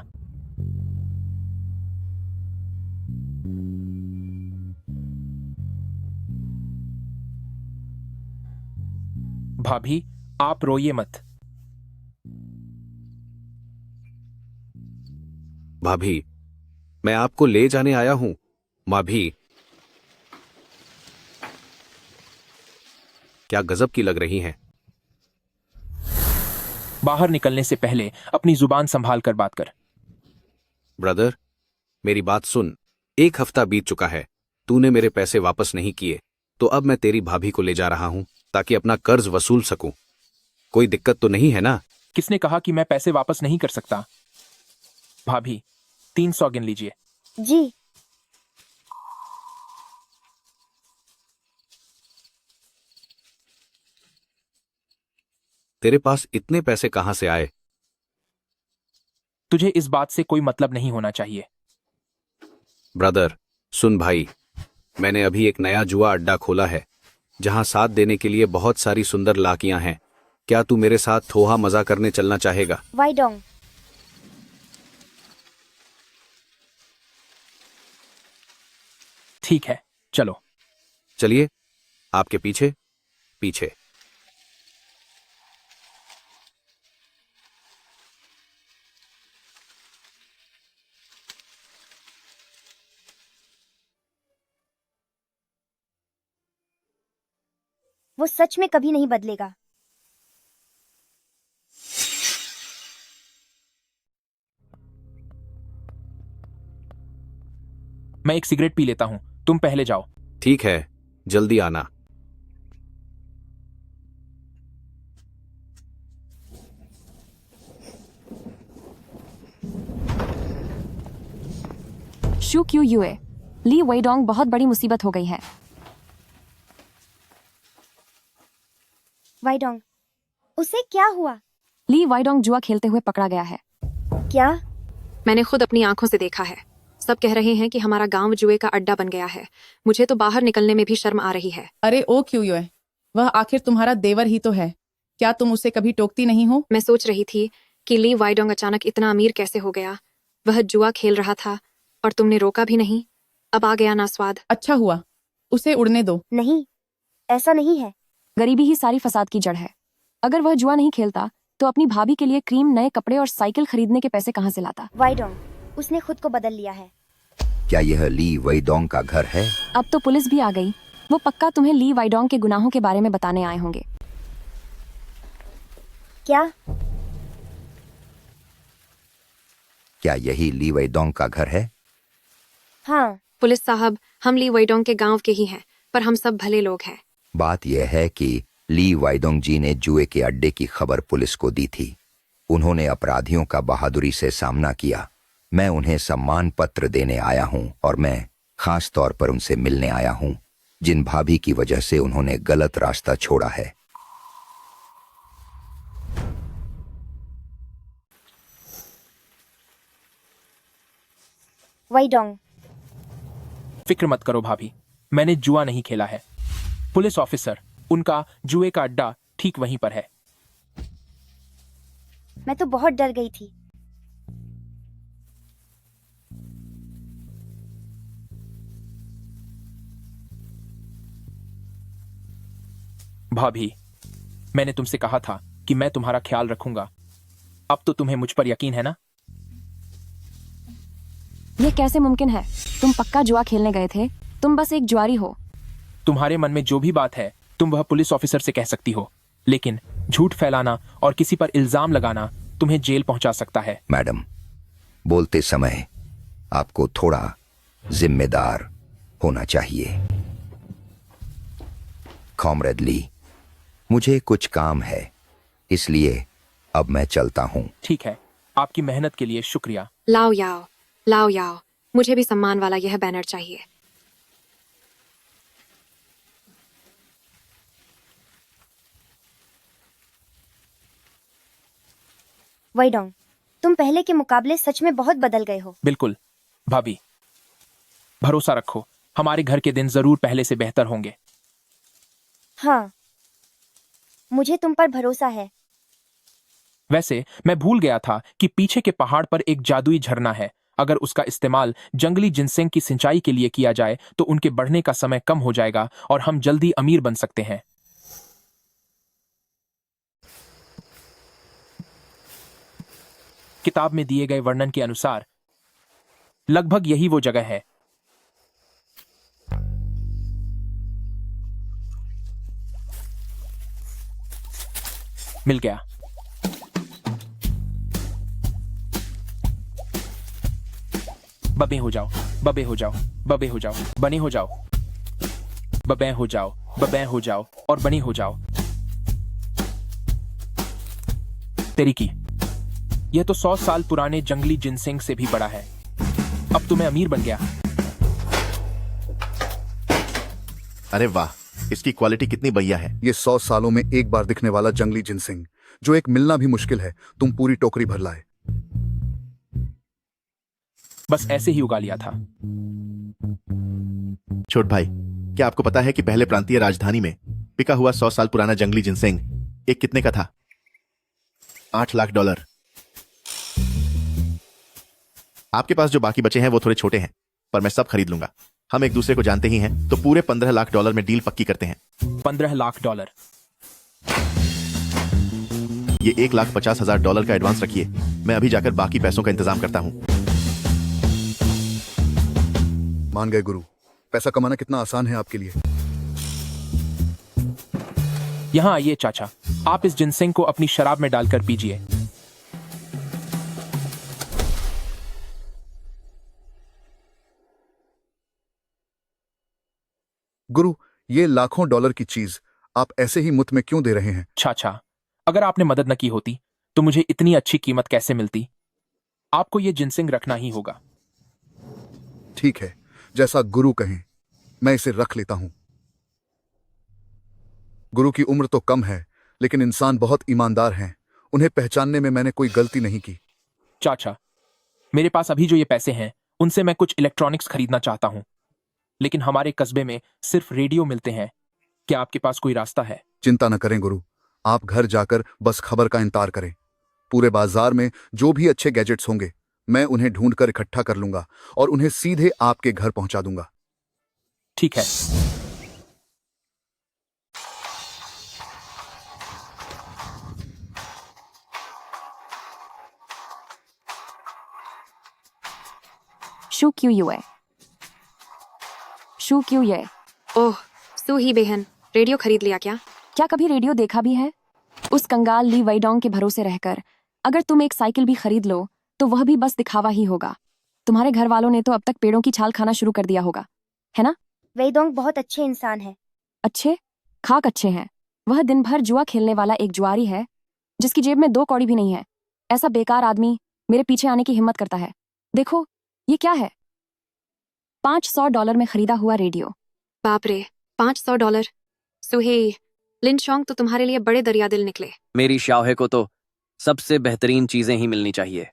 भाभी, आप रोइए मत। भाभी, मैं आपको ले जाने आया हूं। भाभी, क्या गजब की लग रही हैं। बाहर निकलने से पहले अपनी जुबान संभाल कर बात कर। ब्रदर, मेरी बात सुन। 1 हफ्ता बीत चुका है, तूने मेरे पैसे वापस नहीं किए, तो अब मैं तेरी भाभी को ले जा रहा हूं ताकि अपना कर्ज वसूल सकूं। कोई दिक्कत तो नहीं है ना? किसने कहा कि मैं पैसे वापस नहीं कर सकता? भाभी, 300 गिन लीजिए। जी। तेरे पास इतने पैसे कहां से आए? तुझे इस बात से कोई मतलब नहीं होना चाहिए। ब्रदर, सुन भाई, मैंने अभी एक नया जुआ अड्डा खोला है जहां साथ देने के लिए बहुत सारी सुंदर लाकियां हैं। क्या तू मेरे साथ थोड़ा मजा करने चलना चाहेगा? वाइडोंग, ठीक है, चलो। चलिए, आपके पीछे पीछे। वो सच में कभी नहीं बदलेगा। मैं एक सिगरेट पी लेता हूं, तुम पहले जाओ। ठीक है, जल्दी आना। शू क्यू यूए, ली वेडोंग, बहुत बड़ी मुसीबत हो गई है। वाइडोंग, उसे क्या हुआ? ली वेडोंग जुआ खेलते हुए पकड़ा गया है। क्या? मैंने खुद अपनी आंखों से देखा है। सब कह रहे हैं कि हमारा गांव जुए का अड्डा बन गया है। मुझे तो बाहर निकलने में भी शर्म आ रही है। अरे ओ क्यों है, वह आखिर तुम्हारा देवर ही तो है। क्या तुम उसे कभी टोकती नहीं हो? मैं सोच रही थी कि ली वाइडोंग अचानक इतना अमीर कैसे हो गया। वह जुआ खेल रहा था और तुमने रोका भी नहीं। अब आ गया ना स्वाद। अच्छा हुआ, उसे उड़ने दो। नहीं, ऐसा नहीं है। गरीबी ही सारी फसाद की जड़ है। अगर वह जुआ नहीं खेलता तो अपनी भाभी के लिए क्रीम, नए कपड़े और साइकिल खरीदने के पैसे कहां से लाता? वाइडोंग, उसने खुद को बदल लिया है। क्या यह ली वेडोंग का घर है? अब तो पुलिस भी आ गई। वो पक्का तुम्हें ली वाइडोंग के गुनाहों के बारे में बताने आए होंगे। क्या? क्या यही ली वेडोंग का घर है? हाँ। पुलिस साहब, हम ली वाइडोंग के गांव के ही हैं, पर हम सब भले लोग हैं। बात यह है कि ली वाइडोंग जी ने जुए के अड्डे की खबर पुलिस को दी थी। उन्होंने अपराधियों का बहादुरी से सामना किया। मैं उन्हें सम्मान पत्र देने आया हूं और मैं खास तौर पर उनसे मिलने आया हूं जिन भाभी की वजह से उन्होंने गलत रास्ता छोड़ा है। वाइडोंग, फिक्र मत करो भाभी, मैंने जुआ नहीं खेला है। पुलिस ऑफिसर, उनका जुए का अड्डा ठीक वहीं पर है। मैं तो बहुत डर गई थी। भाभी, मैंने तुमसे कहा था कि मैं तुम्हारा ख्याल रखूंगा। अब तो तुम्हें मुझ पर यकीन है ना? यह कैसे मुमकिन है? तुम पक्का जुआ खेलने गए थे। तुम बस एक जुआरी हो। तुम्हारे मन में जो भी बात है तुम वह पुलिस ऑफिसर से कह सकती हो, लेकिन झूठ फैलाना और किसी पर इल्जाम लगाना तुम्हें जेल पहुंचा सकता है। मैडम, बोलते समय आपको थोड़ा जिम्मेदार होना चाहिए। कॉमरेड ली, मुझे कुछ काम है, इसलिए अब मैं चलता हूं। ठीक है, आपकी मेहनत के लिए शुक्रिया। लाओ याओ, लाओ याओ, मुझे भी सम्मान वाला यह बैनर चाहिए। वाइडोंग, तुम पहले के मुकाबले सच में बहुत बदल गए हो। बिल्कुल भाभी, भरोसा रखो, हमारे घर के दिन जरूर पहले से बेहतर होंगे। हाँ, मुझे तुम पर भरोसा है। वैसे मैं भूल गया था कि पीछे के पहाड़ पर एक जादुई झरना है। अगर उसका इस्तेमाल जंगली जिनसेंग की सिंचाई के लिए किया जाए तो उनके बढ़ने का समय कम हो जाएगा और हम जल्दी अमीर बन सकते हैं। किताब में दिए गए वर्णन के अनुसार लगभग यही वो जगह है। मिल गया। बबे हो जाओ, बबे हो जाओ, बबे हो जाओ, बने हो जाओ, बबे हो जाओ, बबे हो जाओ और बनी हो जाओ। तेरी की, यह तो 100 साल पुराने जंगली जिनसेंग से भी बड़ा है। अब तो मैं अमीर बन गया। अरे वाह, इसकी क्वालिटी कितनी बढ़िया है। ये 100 सालों में एक बार दिखने वाला जंगली जिनसिंग, जो एक मिलना भी मुश्किल है, तुम पूरी टोकरी भर लाए। बस ऐसे ही उगा लिया था। छोट भाई, क्या आपको पता है कि पहले प्रांतीय राजधानी में पिका हुआ 100 साल पुराना जंगली जिनसेंग एक कितने का था? $8 लाख। आपके पास जो बाकी बचे हैं वो थोड़े छोटे हैं, पर मैं सब खरीद लूंगा। हम एक दूसरे को जानते ही हैं, तो पूरे $15 लाख में डील पक्की करते हैं। $15 लाख। ये $1,50,000 का एडवांस रखिए। मैं अभी जाकर बाकी पैसों का इंतजाम करता हूं। मान गए गुरु, पैसा कमाना कितना आसान है आपके लिए। यहां आइए चाचा, आप इस जिनसेंग को अपनी शराब में डालकर पीजिए। गुरु, ये लाखों डॉलर की चीज आप ऐसे ही मुफ्त में क्यों दे रहे हैं? चाचा, अगर आपने मदद न की होती तो मुझे इतनी अच्छी कीमत कैसे मिलती? आपको ये जिनसेंग रखना ही होगा। ठीक है, जैसा गुरु कहें, मैं इसे रख लेता हूं। गुरु की उम्र तो कम है, लेकिन इंसान बहुत ईमानदार हैं। उन्हें पहचानने में मैंने कोई गलती नहीं की। चाचा, मेरे पास अभी जो ये पैसे हैं उनसे मैं कुछ इलेक्ट्रॉनिक्स खरीदना चाहता हूं, लेकिन हमारे कस्बे में सिर्फ रेडियो मिलते हैं। क्या आपके पास कोई रास्ता है? चिंता न करें गुरु, आप घर जाकर बस खबर का इंतजार करें। पूरे बाजार में जो भी अच्छे गैजेट्स होंगे, मैं उन्हें ढूंढकर इकट्ठा कर लूंगा और उन्हें सीधे आपके घर पहुंचा दूंगा। ठीक है। शू क्यों युए? शू क्यों ये? ओह, सू ही बहन, रेडियो खरीद लिया क्या? क्या कभी रेडियो देखा भी है? उस कंगाल ली वाइडोंग के भरोसे रहकर अगर तुम एक साइकिल भी खरीद लो तो वह भी बस दिखावा ही होगा। तुम्हारे घर वालों ने तो अब तक पेड़ों की छाल खाना शुरू कर दिया होगा, है ना? वेदोंग बहुत अच्छे इंसान है। अच्छे? खाक अच्छे हैं। वह दिन भर जुआ खेलने वाला एक जुआरी है जिसकी जेब में 2 कौड़ी भी नहीं है। ऐसा बेकार आदमी मेरे पीछे आने की हिम्मत करता है। देखो, ये क्या है? $500 में खरीदा हुआ रेडियो। बाप रे, $500। सुहे, लिनशोंग तो तुम्हारे लिए बड़े दरिया दिल निकले। मेरी शाओहे को तो सबसे बेहतरीन चीजें ही मिलनी चाहिए।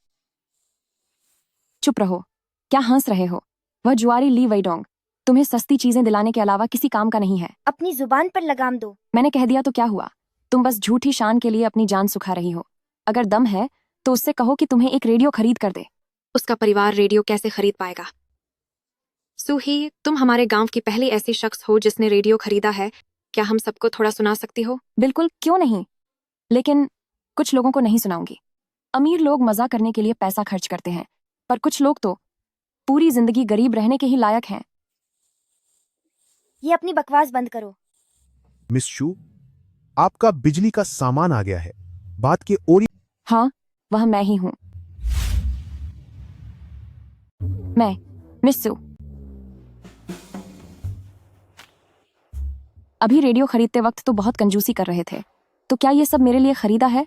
चुप रहो, क्या हंस रहे हो? वह जुआरी ली वाइडोंग तुम्हें सस्ती चीजें दिलाने के अलावा किसी काम का नहीं है। अपनी जुबान पर लगाम दो। मैंने कह दिया तो क्या हुआ? तुम बस झूठी शान के लिए अपनी जान सुखा रही हो। अगर दम है तो उससे कहो कि तुम्हें एक रेडियो खरीद कर दे। उसका परिवार रेडियो कैसे खरीद पाएगा? सुही, तुम हमारे गांव की पहली ऐसी शख्स हो जिसने रेडियो खरीदा है। क्या हम सबको थोड़ा सुना सकती हो? बिल्कुल, क्यों नहीं, लेकिन कुछ लोगों को नहीं सुनाऊंगी। अमीर लोग मजा करने के लिए पैसा खर्च करते हैं, पर कुछ लोग तो पूरी जिंदगी गरीब रहने के ही लायक हैं। ये अपनी बकवास बंद करो। मिस शू, आपका बिजली का सामान आ गया है। बात के ओरी। हाँ, वह मैं ही हूं। मैं मिस्सू। अभी रेडियो खरीदते वक्त तो बहुत कंजूसी कर रहे थे, तो क्या ये सब मेरे लिए खरीदा है?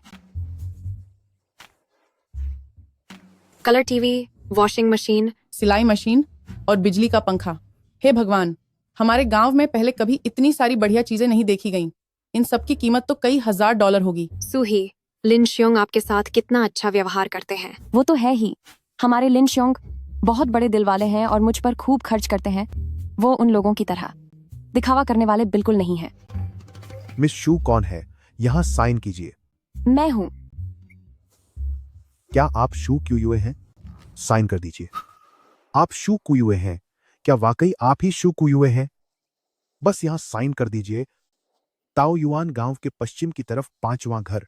कलर टीवी, वॉशिंग मशीन, सिलाई मशीन और बिजली का पंखा। हे भगवान, हमारे गांव में पहले कभी इतनी सारी बढ़िया चीजें नहीं देखी गईं। इन सब की कीमत तो कई $1000 होगी। सुही, लिनशियोंग आपके साथ कितना अच्छा व्यवहार करते हैं। वो तो है ही। हमारे लिनशियोंग बहुत बड़े दिल वाले हैं और मुझ पर खूब खर्च करते हैं। वो उन लोगों की तरह दिखावा करने वाले बिल्कुल नहीं है। मिस शू कौन है? यहाँ साइन कीजिए। मैं हूं। क्या आप शू क्यूयुए हैं? साइन कर दीजिए। आप शू कुयुए हैं? क्या वाकई आप ही शू कुयुए हैं? बस यहाँ साइन कर दीजिए। ताओ युआन गांव के पश्चिम की तरफ 5वां घर।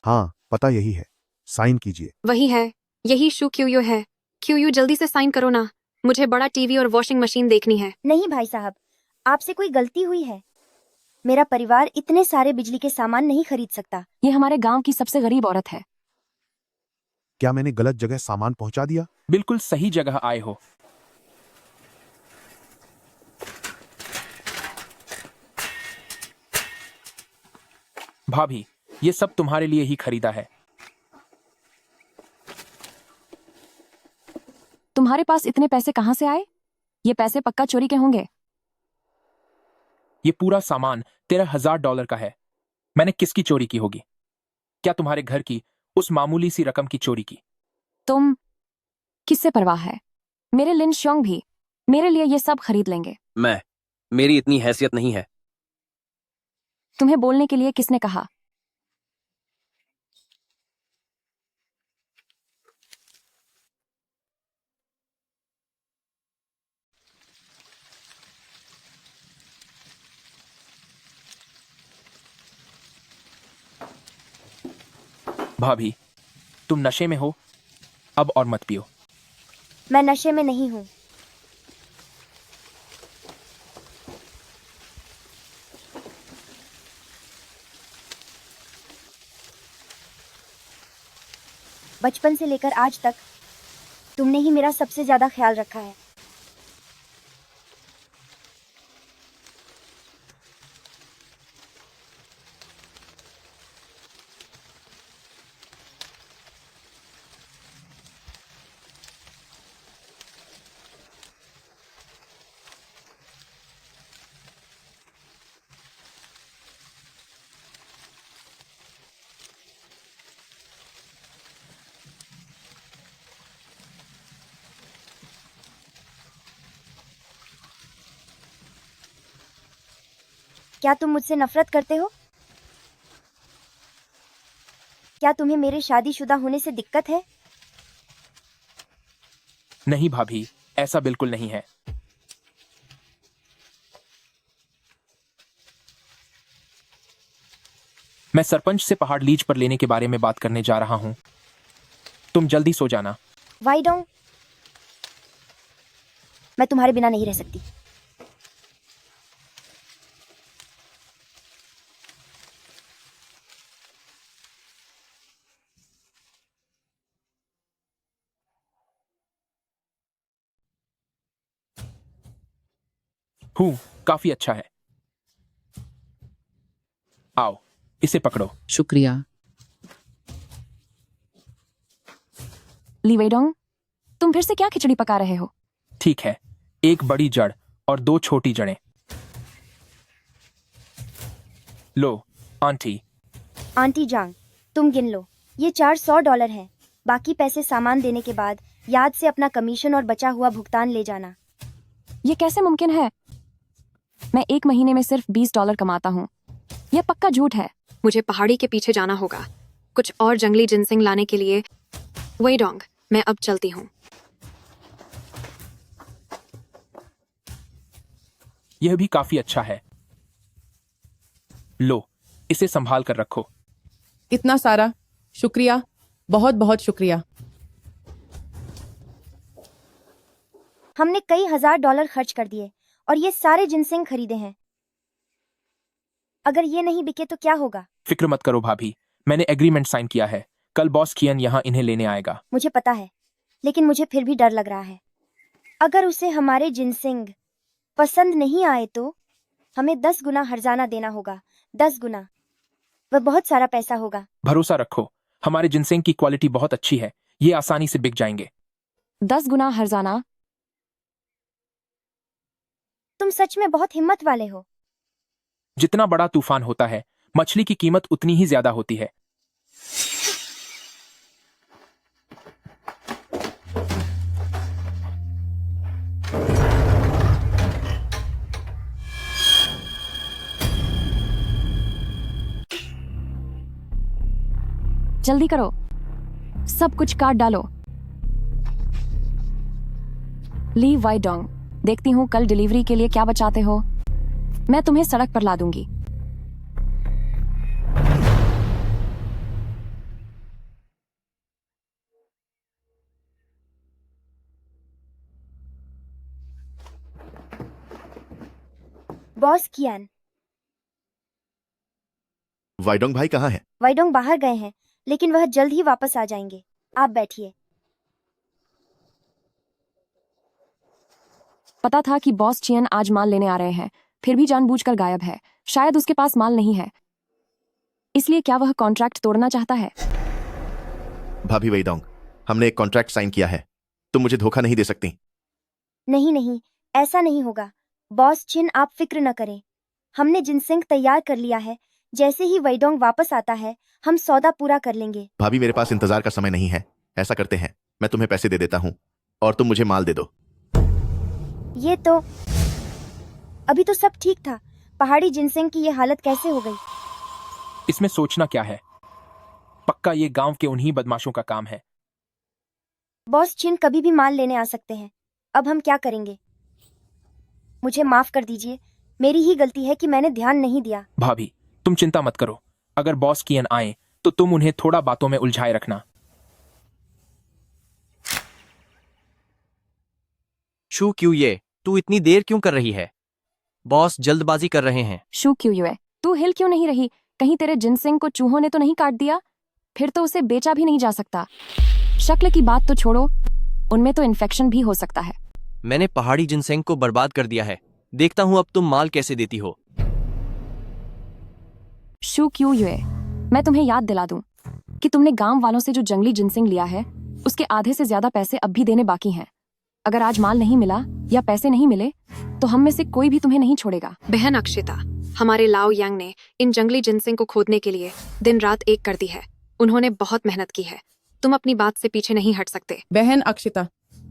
हाँ, पता यही है। साइन कीजिए। वही है, यही शू क्यूयो है। क्यू जल्दी से साइन करो ना, मुझे बड़ा टीवी और वॉशिंग मशीन देखनी है। नहीं भाई साहब, आपसे कोई गलती हुई है। मेरा परिवार इतने सारे बिजली के सामान नहीं खरीद सकता। ये हमारे गांव की सबसे गरीब औरत है। क्या मैंने गलत जगह सामान पहुंचा दिया? बिल्कुल सही जगह आए हो। भाभी, ये सब तुम्हारे लिए ही खरीदा है। तुम्हारे पास इतने पैसे कहाँ से आए? ये पैसे पक्का चोरी के होंगे। ये पूरा सामान $13,000 का है। मैंने किसकी चोरी की होगी? क्या तुम्हारे घर की उस मामूली सी रकम की चोरी की? तुम किससे परवाह है? मेरे लिन श्योंग भी मेरे लिए ये सब खरीद लेंगे। मेरी इतनी हैसियत नहीं है। तुम्हें बोलने के लिए किसने कहा? भाभी, तुम नशे में हो, अब और मत पियो। मैं नशे में नहीं हूँ। बचपन से लेकर आज तक तुमने ही मेरा सबसे ज्यादा ख्याल रखा है। क्या तुम मुझसे नफरत करते हो? क्या तुम्हें मेरे शादीशुदा होने से दिक्कत है? नहीं भाभी, ऐसा बिल्कुल नहीं है। मैं सरपंच से पहाड़ लीज पर लेने के बारे में बात करने जा रहा हूं। तुम जल्दी सो जाना। वाइडोंग, मैं तुम्हारे बिना नहीं रह सकती। हूँ, काफी अच्छा है। आओ, इसे पकड़ो। शुक्रिया। ली वेडोंग, तुम फिर से क्या खिचड़ी पका रहे हो? ठीक है, एक बड़ी जड़ और 2 छोटी जड़ें। लो, आंटी। आंटी जांग, तुम गिन लो। ये $400 हैं। बाकी पैसे सामान देने के बाद याद से अपना कमीशन और बचा हुआ भुगतान ले जाना। ये कैसे मुमकिन है? मैं एक महीने में सिर्फ $20 कमाता हूँ। यह पक्का झूठ है। मुझे पहाड़ी के पीछे जाना होगा, कुछ और जंगली जिनसिंग लाने के लिए। वेडोंग, मैं अब चलती हूँ। यह भी काफी अच्छा है। लो, इसे संभाल कर रखो। इतना सारा शुक्रिया, बहुत बहुत शुक्रिया। हमने कई $1,000 खर्च कर दिए और ये सारे जिनसिंग खरीदे हैं। अगर ये नहीं बिके तो क्या होगा? फिक्र मत करो भाभी, मैंने एग्रीमेंट साइन किया है। कल बॉस कियन यहाँ इन्हें लेने आएगा। मुझे पता है, लेकिन मुझे फिर भी डर लग रहा है। अगर उसे हमारे जिनसिंग पसंद नहीं आए तो हमें 10 गुना हर्जाना देना होगा। 10 गुना, वह बहुत सारा पैसा होगा। भरोसा रखो, हमारे जिनसेंग की क्वालिटी बहुत अच्छी है। ये आसानी से बिक जाएंगे। 10 गुना हर्जाना? तुम सच में बहुत हिम्मत वाले हो। जितना बड़ा तूफान होता है, मछली की कीमत उतनी ही ज्यादा होती है। जल्दी करो, सब कुछ काट डालो। ली वाइडोंग, देखती हूँ कल डिलीवरी के लिए क्या बचाते हो। मैं तुम्हें सड़क पर ला दूंगी। बॉस कियान, वाइडोंग भाई कहाँ है? वाइडोंग बाहर गए हैं, लेकिन वह जल्द ही वापस आ जाएंगे। आप बैठिए। पता था कि बॉस चियन आज माल लेने आ रहे हैं, फिर भी जानबूझकर गायब है। शायद उसके पास माल नहीं है, इसलिए क्या वह कॉन्ट्रैक्ट तोड़ना चाहता है? भाभी वेइडोंग, हमने एक कॉन्ट्रैक्ट साइन किया है, तुम मुझे धोखा नहीं दे सकती। नहीं नहीं, ऐसा नहीं होगा। बॉस चिन, आप फिक्र न करें। हमने जिनसेंग तैयार कर लिया है। जैसे ही वेइडोंग वापस आता है, हम सौदा पूरा कर लेंगे। भाभी मेरे पास इंतजार का समय नहीं है। ऐसा करते हैं, मैं तुम्हें पैसे दे देता हूँ और तुम मुझे माल दे दो। ये तो अभी तो सब ठीक था। पहाड़ी जिनसेंग की ये हालत कैसे हो गई? इसमें सोचना क्या है? पक्का ये गांव के उन्हीं बदमाशों का काम है। बॉस चिन कभी भी माल लेने आ सकते हैं। अब हम क्या करेंगे? मुझे माफ कर दीजिए, मेरी ही गलती है कि मैंने ध्यान नहीं दिया। भाभी, तुम चिंता मत करो। अगर बॉस कियन आए तो तुम उन्हें थोड़ा बातों में उलझाए रखना। शू क्यों ये, तू इतनी देर क्यों कर रही है? बॉस जल्दबाजी कर रहे हैं। शू क्यों युए, तू हिल क्यों नहीं रही? कहीं तेरे जिनसिंग को चूहों ने तो नहीं काट दिया? फिर तो उसे बेचा भी नहीं जा सकता। शक्ल की बात तो छोड़ो, उनमें तो इन्फेक्शन भी हो सकता है। मैंने पहाड़ी जिनसेंग को बर्बाद कर दिया है। देखता हूं अब तुम माल कैसे देती हो। शू क्यों युए, मैं तुम्हें याद दिला दूं कि तुमने गांव वालों से जो जंगली जिनसिंग लिया है, उसके आधे से ज्यादा पैसे अब भी देने बाकी हैं। अगर आज माल नहीं मिला या पैसे नहीं मिले तो हम में से कोई भी तुम्हें नहीं छोड़ेगा। बहन अक्षिता, हमारे लाओ यांग ने इन जंगली जिनसिंग को खोदने के लिए दिन रात एक कर दी है। उन्होंने बहुत मेहनत की है। तुम अपनी बात से पीछे नहीं हट सकते। बहन अक्षिता,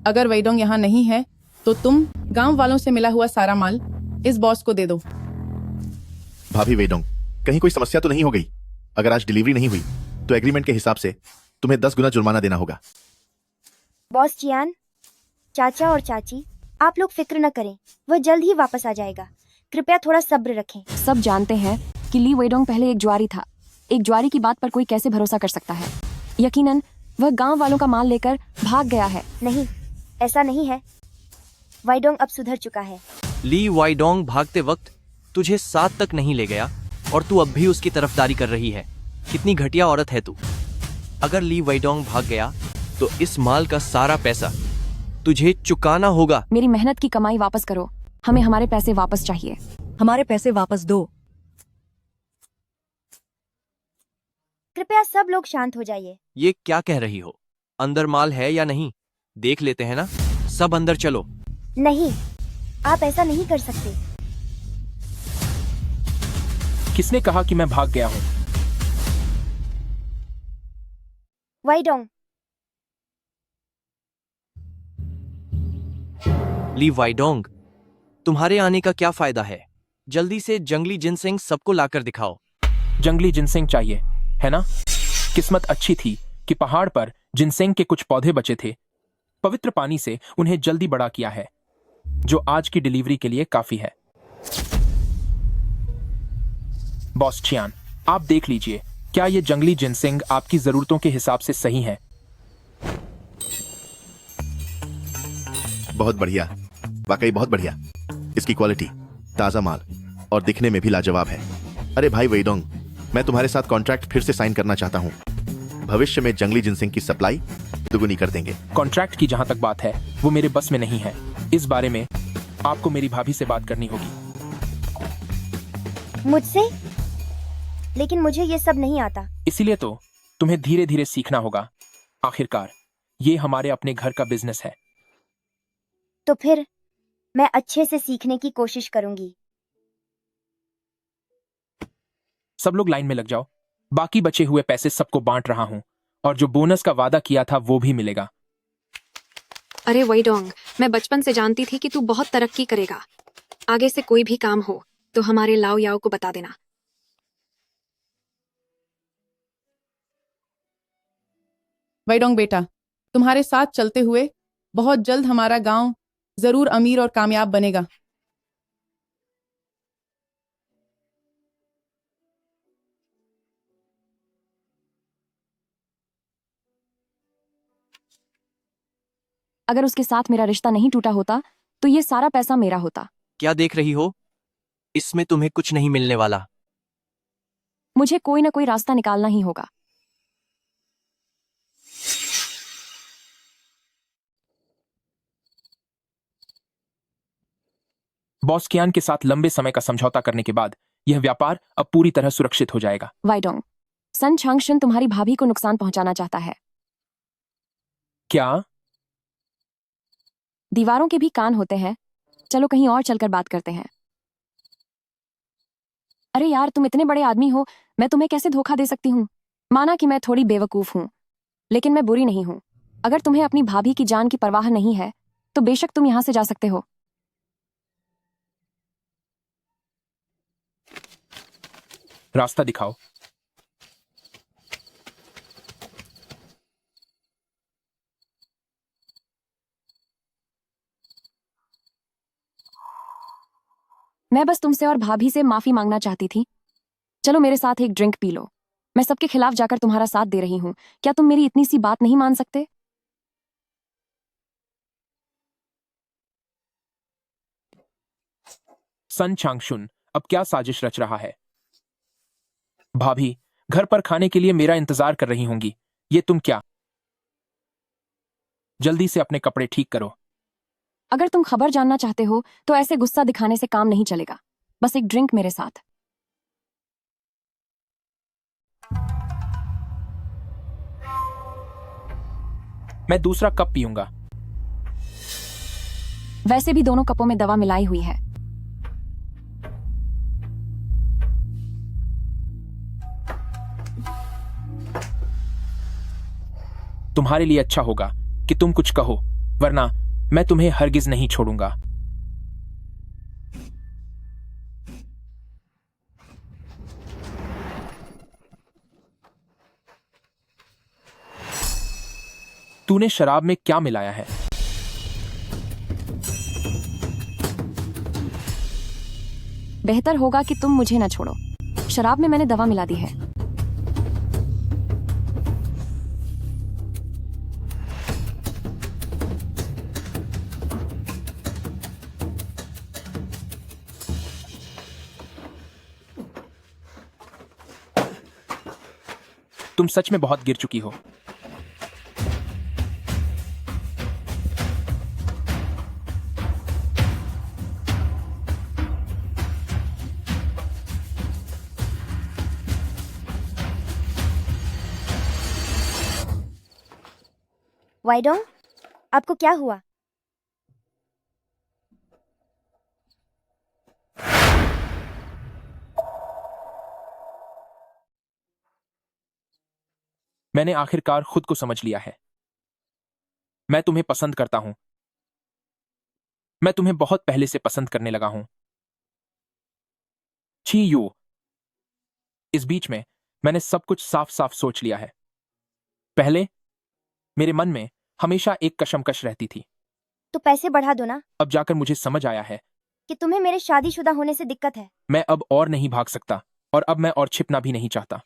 अगर वेइडोंग यहाँ नहीं है तो तुम गांव वालों से मिला हुआ सारा माल इस बॉस को दे दो। भाभी वेइडोंग, कहीं कोई समस्या तो नहीं हो गई? अगर आज डिलीवरी नहीं हुई तो एग्रीमेंट के हिसाब से तुम्हें 10 गुना जुर्माना देना होगा। बॉस चियान, चाचा और चाची, आप लोग फिक्र न करें, वह जल्द ही वापस आ जाएगा। कृपया थोड़ा सब्र रखें। सब जानते हैं कि ली वेडोंग पहले एक ज्वारी था। एक ज्वारी की बात पर कोई कैसे भरोसा कर सकता है? यकीनन वह गांव वालों का माल लेकर भाग गया है। नहीं, ऐसा नहीं है। वेइडोंग अब सुधर चुका है। ली वाइडोंग भागते वक्त तुझे साथ तक नहीं ले गया और तू अब भी उसकी तरफदारी कर रही है। कितनी घटिया औरत है तू। अगर ली वाइडोंग भाग गया तो इस माल का सारा पैसा तुझे चुकाना होगा। मेरी मेहनत की कमाई वापस करो। हमें हमारे पैसे वापस चाहिए। हमारे पैसे वापस दो। कृपया सब लोग शांत हो जाइए। ये क्या कह रही हो? अंदर माल है या नहीं, देख लेते हैं ना। सब अंदर चलो। नहीं, आप ऐसा नहीं कर सकते। किसने कहा कि मैं भाग गया हूं? वेइडोंग, ली वाइडोंग, तुम्हारे आने का क्या फायदा है? जल्दी से जंगली जिनसिंग सबको लाकर दिखाओ। जंगली जिनसेंग चाहिए, है ना? किस्मत अच्छी थी कि पहाड़ पर जिनसेंग के कुछ पौधे बचे थे। पवित्र पानी से उन्हें जल्दी बड़ा किया है, जो आज की डिलीवरी के लिए काफी है। बॉस चियान, आप देख लीजिए, क्या ये जंगली जिनसेंग आपकी जरूरतों के हिसाब से सही है? बहुत बढ़िया, वाकई बहुत बढ़िया। इसकी क्वालिटी, ताजा माल और दिखने में भी लाजवाब है। अरे भाई वेइडोंग, मैं तुम्हारे साथ कॉन्ट्रैक्ट फिर से साइन करना चाहता हूँ। भविष्य में जंगली जिनसिंग की सप्लाई दुगुनी कर देंगे। कॉन्ट्रैक्ट की जहां तक बात है, वो मेरे बस में नहीं है। इस बारे में आपको मेरी भाभी से बात करनी होगी। मुझसे? लेकिन मुझे ये सब नहीं आता। इसीलिए तो तुम्हें धीरे धीरे सीखना होगा। आखिरकार ये हमारे अपने घर का बिजनेस है। तो फिर मैं अच्छे से सीखने की कोशिश करूंगी। सब लोग लाइन में लग जाओ। बाकी बचे हुए पैसे सबको बांट रहा हूं, और जो बोनस का वादा किया था वो भी मिलेगा। अरे वेइडोंग, मैं बचपन से जानती थी कि तू बहुत तरक्की करेगा। आगे से कोई भी काम हो तो हमारे लाओ याओ को बता देना। वेइडोंग बेटा, तुम्हारे साथ चलते हुए बहुत जल्द हमारा गांव जरूर अमीर और कामयाब बनेगा। अगर उसके साथ मेरा रिश्ता नहीं टूटा होता तो ये सारा पैसा मेरा होता। क्या देख रही हो? इसमें तुम्हें कुछ नहीं मिलने वाला। मुझे कोई ना कोई रास्ता निकालना ही होगा। बॉस कियान के साथ लंबे समय का समझौता करने के बाद यह व्यापार अब पूरी तरह सुरक्षित हो जाएगा। वाइडोंग, सन छांगशुन तुम्हारी भाभी को नुकसान पहुंचाना चाहता है। क्या? दीवारों के भी कान होते हैं। चलो कहीं और चलकर बात करते हैं। अरे यार, तुम इतने बड़े आदमी हो, मैं तुम्हें कैसे धोखा दे सकती हूँ? माना कि मैं थोड़ी बेवकूफ हूँ, लेकिन मैं बुरी नहीं हूँ। अगर तुम्हें अपनी भाभी की जान की परवाह नहीं है तो बेशक तुम यहां से जा सकते हो। रास्ता दिखाओ। मैं बस तुमसे और भाभी से माफी मांगना चाहती थी। चलो मेरे साथ एक ड्रिंक पी लो। मैं सबके खिलाफ जाकर तुम्हारा साथ दे रही हूँ। क्या तुम मेरी इतनी सी बात नहीं मान सकते? सन चांगशुन अब क्या साजिश रच रहा है? भाभी घर पर खाने के लिए मेरा इंतजार कर रही होंगी। ये तुम क्या? जल्दी से अपने कपड़े ठीक करो। अगर तुम खबर जानना चाहते हो तो ऐसे गुस्सा दिखाने से काम नहीं चलेगा। बस एक ड्रिंक मेरे साथ। मैं दूसरा कप पीऊंगा। वैसे भी दोनों कपों में दवा मिलाई हुई है। तुम्हारे लिए अच्छा होगा कि तुम कुछ कहो, वरना मैं तुम्हें हरगिज नहीं छोड़ूंगा। तूने शराब में क्या मिलाया है? बेहतर होगा कि तुम मुझे ना छोड़ो। शराब में मैंने दवा मिला दी है। तुम सच में बहुत गिर चुकी हो। वाइडोंग, आपको क्या हुआ? मैंने आखिरकार खुद को समझ लिया है। मैं तुम्हें पसंद करता हूं। मैं तुम्हें बहुत पहले से पसंद करने लगा हूं। छी यू। इस बीच में मैंने सब कुछ साफ साफ सोच लिया है। पहले मेरे मन में हमेशा एक कशमकश रहती थी। तो पैसे बढ़ा दो ना। अब जाकर मुझे समझ आया है कि तुम्हें मेरे शादीशुदा होने से दिक्कत है। मैं अब और नहीं भाग सकता, और अब मैं और छिपना भी नहीं चाहता।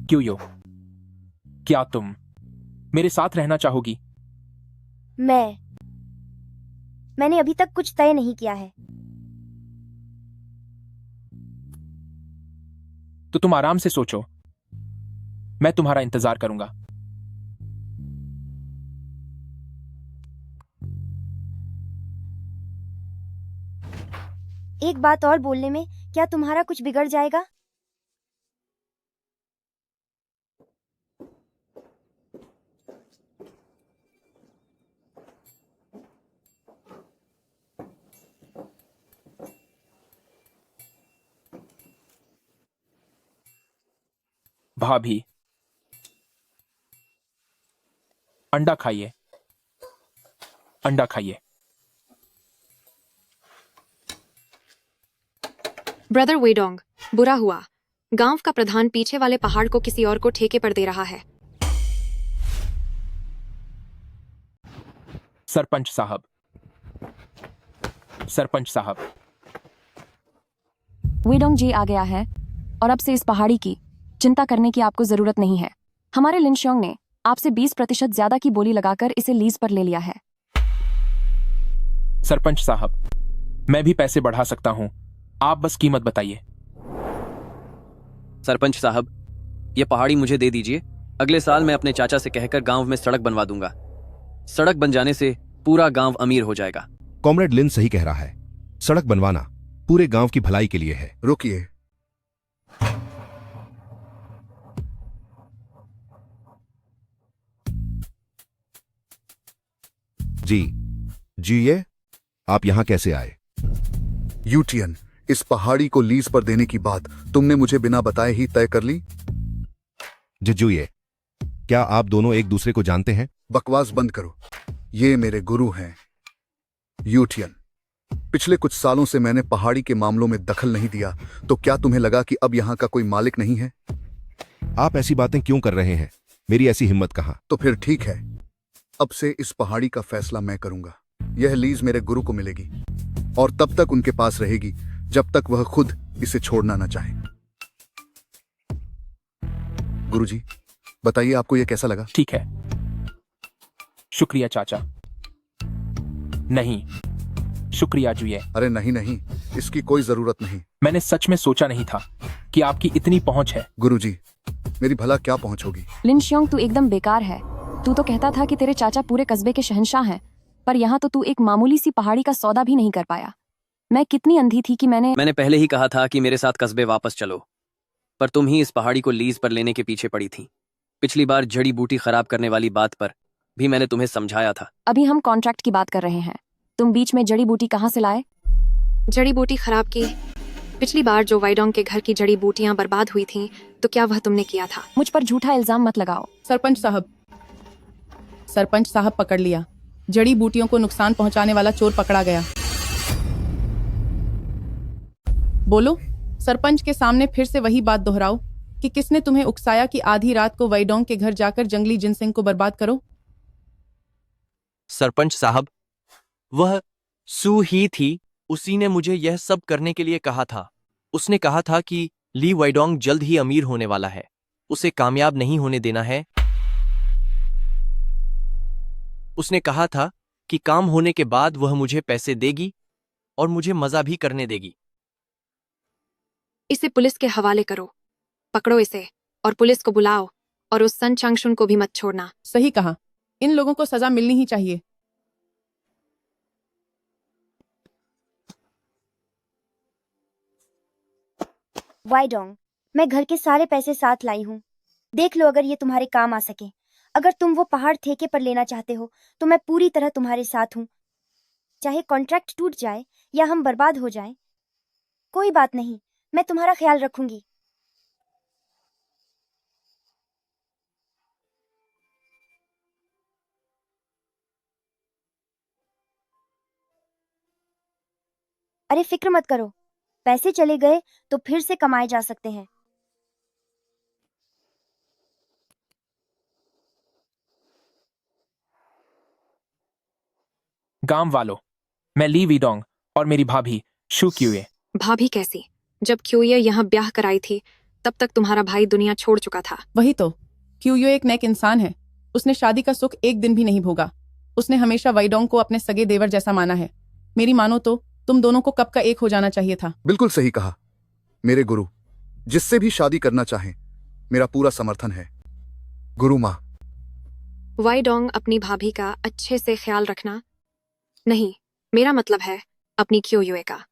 क्यों यो? क्या तुम मेरे साथ रहना चाहोगी? मैंने अभी तक कुछ तय नहीं किया है। तो तुम आराम से सोचो। मैं तुम्हारा इंतजार करूंगा। एक बात और बोलने में क्या तुम्हारा कुछ बिगड़ जाएगा? भाभी, अंडा खाइए। अंडा खाइए। ब्रदर वेडोंग, बुरा हुआ। गांव का प्रधान पीछे वाले पहाड़ को किसी और को ठेके पर दे रहा है। सरपंच साहब, सरपंच साहब, वेडोंग जी आ गया है और अब से इस पहाड़ी की चिंता करने की आपको जरूरत नहीं है। हमारे लिनशोंग ने आपसे 20% ज्यादा की बोली लगाकर इसे लीज पर ले लिया है। सरपंच साहब, मैं भी पैसे बढ़ा सकता हूं, आप बस कीमत बताइए। सरपंच साहब, ये पहाड़ी मुझे दे दीजिए। अगले साल मैं अपने चाचा से कहकर गांव में सड़क बनवा दूंगा। सड़क बन जाने से पूरा गांव अमीर हो जाएगा। कॉमरेड लिन सही कह रहा है। सड़क बनवाना पूरे गांव की भलाई के लिए है। रुकिए, जी ये आप यहां कैसे आए? यूटियन, इस पहाड़ी को लीज पर देने की बात तुमने मुझे बिना बताए ही तय कर ली? जिजुए, क्या आप दोनों एक दूसरे को जानते हैं? बकवास बंद करो। ये मेरे गुरु हैं। यूटियन, पिछले कुछ सालों से मैंने पहाड़ी के मामलों में दखल नहीं दिया, तो क्या तुम्हें लगा कि अब यहां का कोई मालिक नहीं है? आप ऐसी बातें क्यों कर रहे हैं? मेरी ऐसी हिम्मत कहां। तो फिर ठीक है, अब से इस पहाड़ी का फैसला मैं करूंगा। यह लीज मेरे गुरु को मिलेगी और तब तक उनके पास रहेगी जब तक वह खुद इसे छोड़ना न चाहे। गुरुजी, बताइए आपको यह कैसा लगा? ठीक है, शुक्रिया चाचा। नहीं, शुक्रिया जुए। अरे नहीं नहीं, इसकी कोई जरूरत नहीं। मैंने सच में सोचा नहीं था कि आपकी इतनी पहुंच है। गुरुजी, मेरी भला क्या पहुंच होगी? लिनशियोंग, तू एकदम बेकार है। तू तो कहता था कि तेरे चाचा पूरे कस्बे के शहंशाह हैं, पर यहाँ तो तू एक मामूली सी पहाड़ी का सौदा भी नहीं कर पाया। मैं कितनी अंधी थी कि मैंने पहले ही कहा था कि मेरे साथ कस्बे वापस चलो, पर तुम ही इस पहाड़ी को लीज पर लेने के पीछे पड़ी थी। पिछली बार जड़ी बूटी खराब करने वाली बात पर भी मैंने तुम्हें समझाया था। अभी हम कॉन्ट्रैक्ट की बात कर रहे हैं। तुम बीच में जड़ी बूटी कहाँ से लाए? जड़ी बूटी खराब की? पिछली बार जो वाइडोंग के घर की जड़ी बूटियां बर्बाद हुई थीं, तो क्या वह तुमने किया था? मुझ पर झूठा इल्जाम मत लगाओ। सरपंच साहब पकड़ लिया। जड़ी बूटियों को नुकसान पहुंचाने वाला चोर पकड़ा गया। बोलो, सरपंच के सामने फिर से वही बात दोहराओ कि किसने तुम्हें उकसाया कि आधी रात को वाइडोंग के घर जाकर जंगली जिनसिंग को बर्बाद करो? सरपंच साहब, वह सू ही थी। उसी ने मुझे यह सब करने के लिए कहा था। उसने कहा था कि ली वाइडोंग जल्द ही अमीर होने वाला है, उसे कामयाब नहीं होने देना है। उसने कहा था कि काम होने के बाद वह मुझे पैसे देगी और मुझे मजा भी करने देगी। इसे पुलिस के हवाले करो। पकड़ो इसे और पुलिस को बुलाओ, और उस सन चांगशुन को भी मत छोड़ना। सही कहा, इन लोगों को सजा मिलनी ही चाहिए। वाइडोंग, मैं घर के सारे पैसे साथ लाई हूँ। देख लो अगर ये तुम्हारे काम आ सके। अगर तुम वो पहाड़ ठेके पर लेना चाहते हो तो मैं पूरी तरह तुम्हारे साथ हूँ। चाहे कॉन्ट्रैक्ट टूट जाए या हम बर्बाद हो जाएं, कोई बात नहीं, मैं तुम्हारा ख्याल रखूंगी। अरे फिक्र मत करो, पैसे चले गए तो फिर से कमाए जा सकते हैं। गांव वालों, मैं ली वीडोंग और मेरी भाभी शू क्यूए। भाभी कैसी? जब क्यूये यहाँ ब्याह कराई थी तब तक तुम्हारा भाई दुनिया छोड़ चुका था। वही तो, क्यूयो एक नेक इंसान है। उसने शादी का सुख एक दिन भी नहीं भोगा। उसने हमेशा वाइडोंग को अपने सगे देवर जैसा माना है। मेरी मानो तो तुम दोनों को कब का एक हो जाना चाहिए था। बिल्कुल सही कहा मेरे गुरु। जिससे भी शादी करना चाहें, मेरा पूरा समर्थन है। गुरु माँ। वाइडोंग, अपनी भाभी का अच्छे से ख्याल रखना। नहीं, मेरा मतलब है अपनी क्यूयुए का।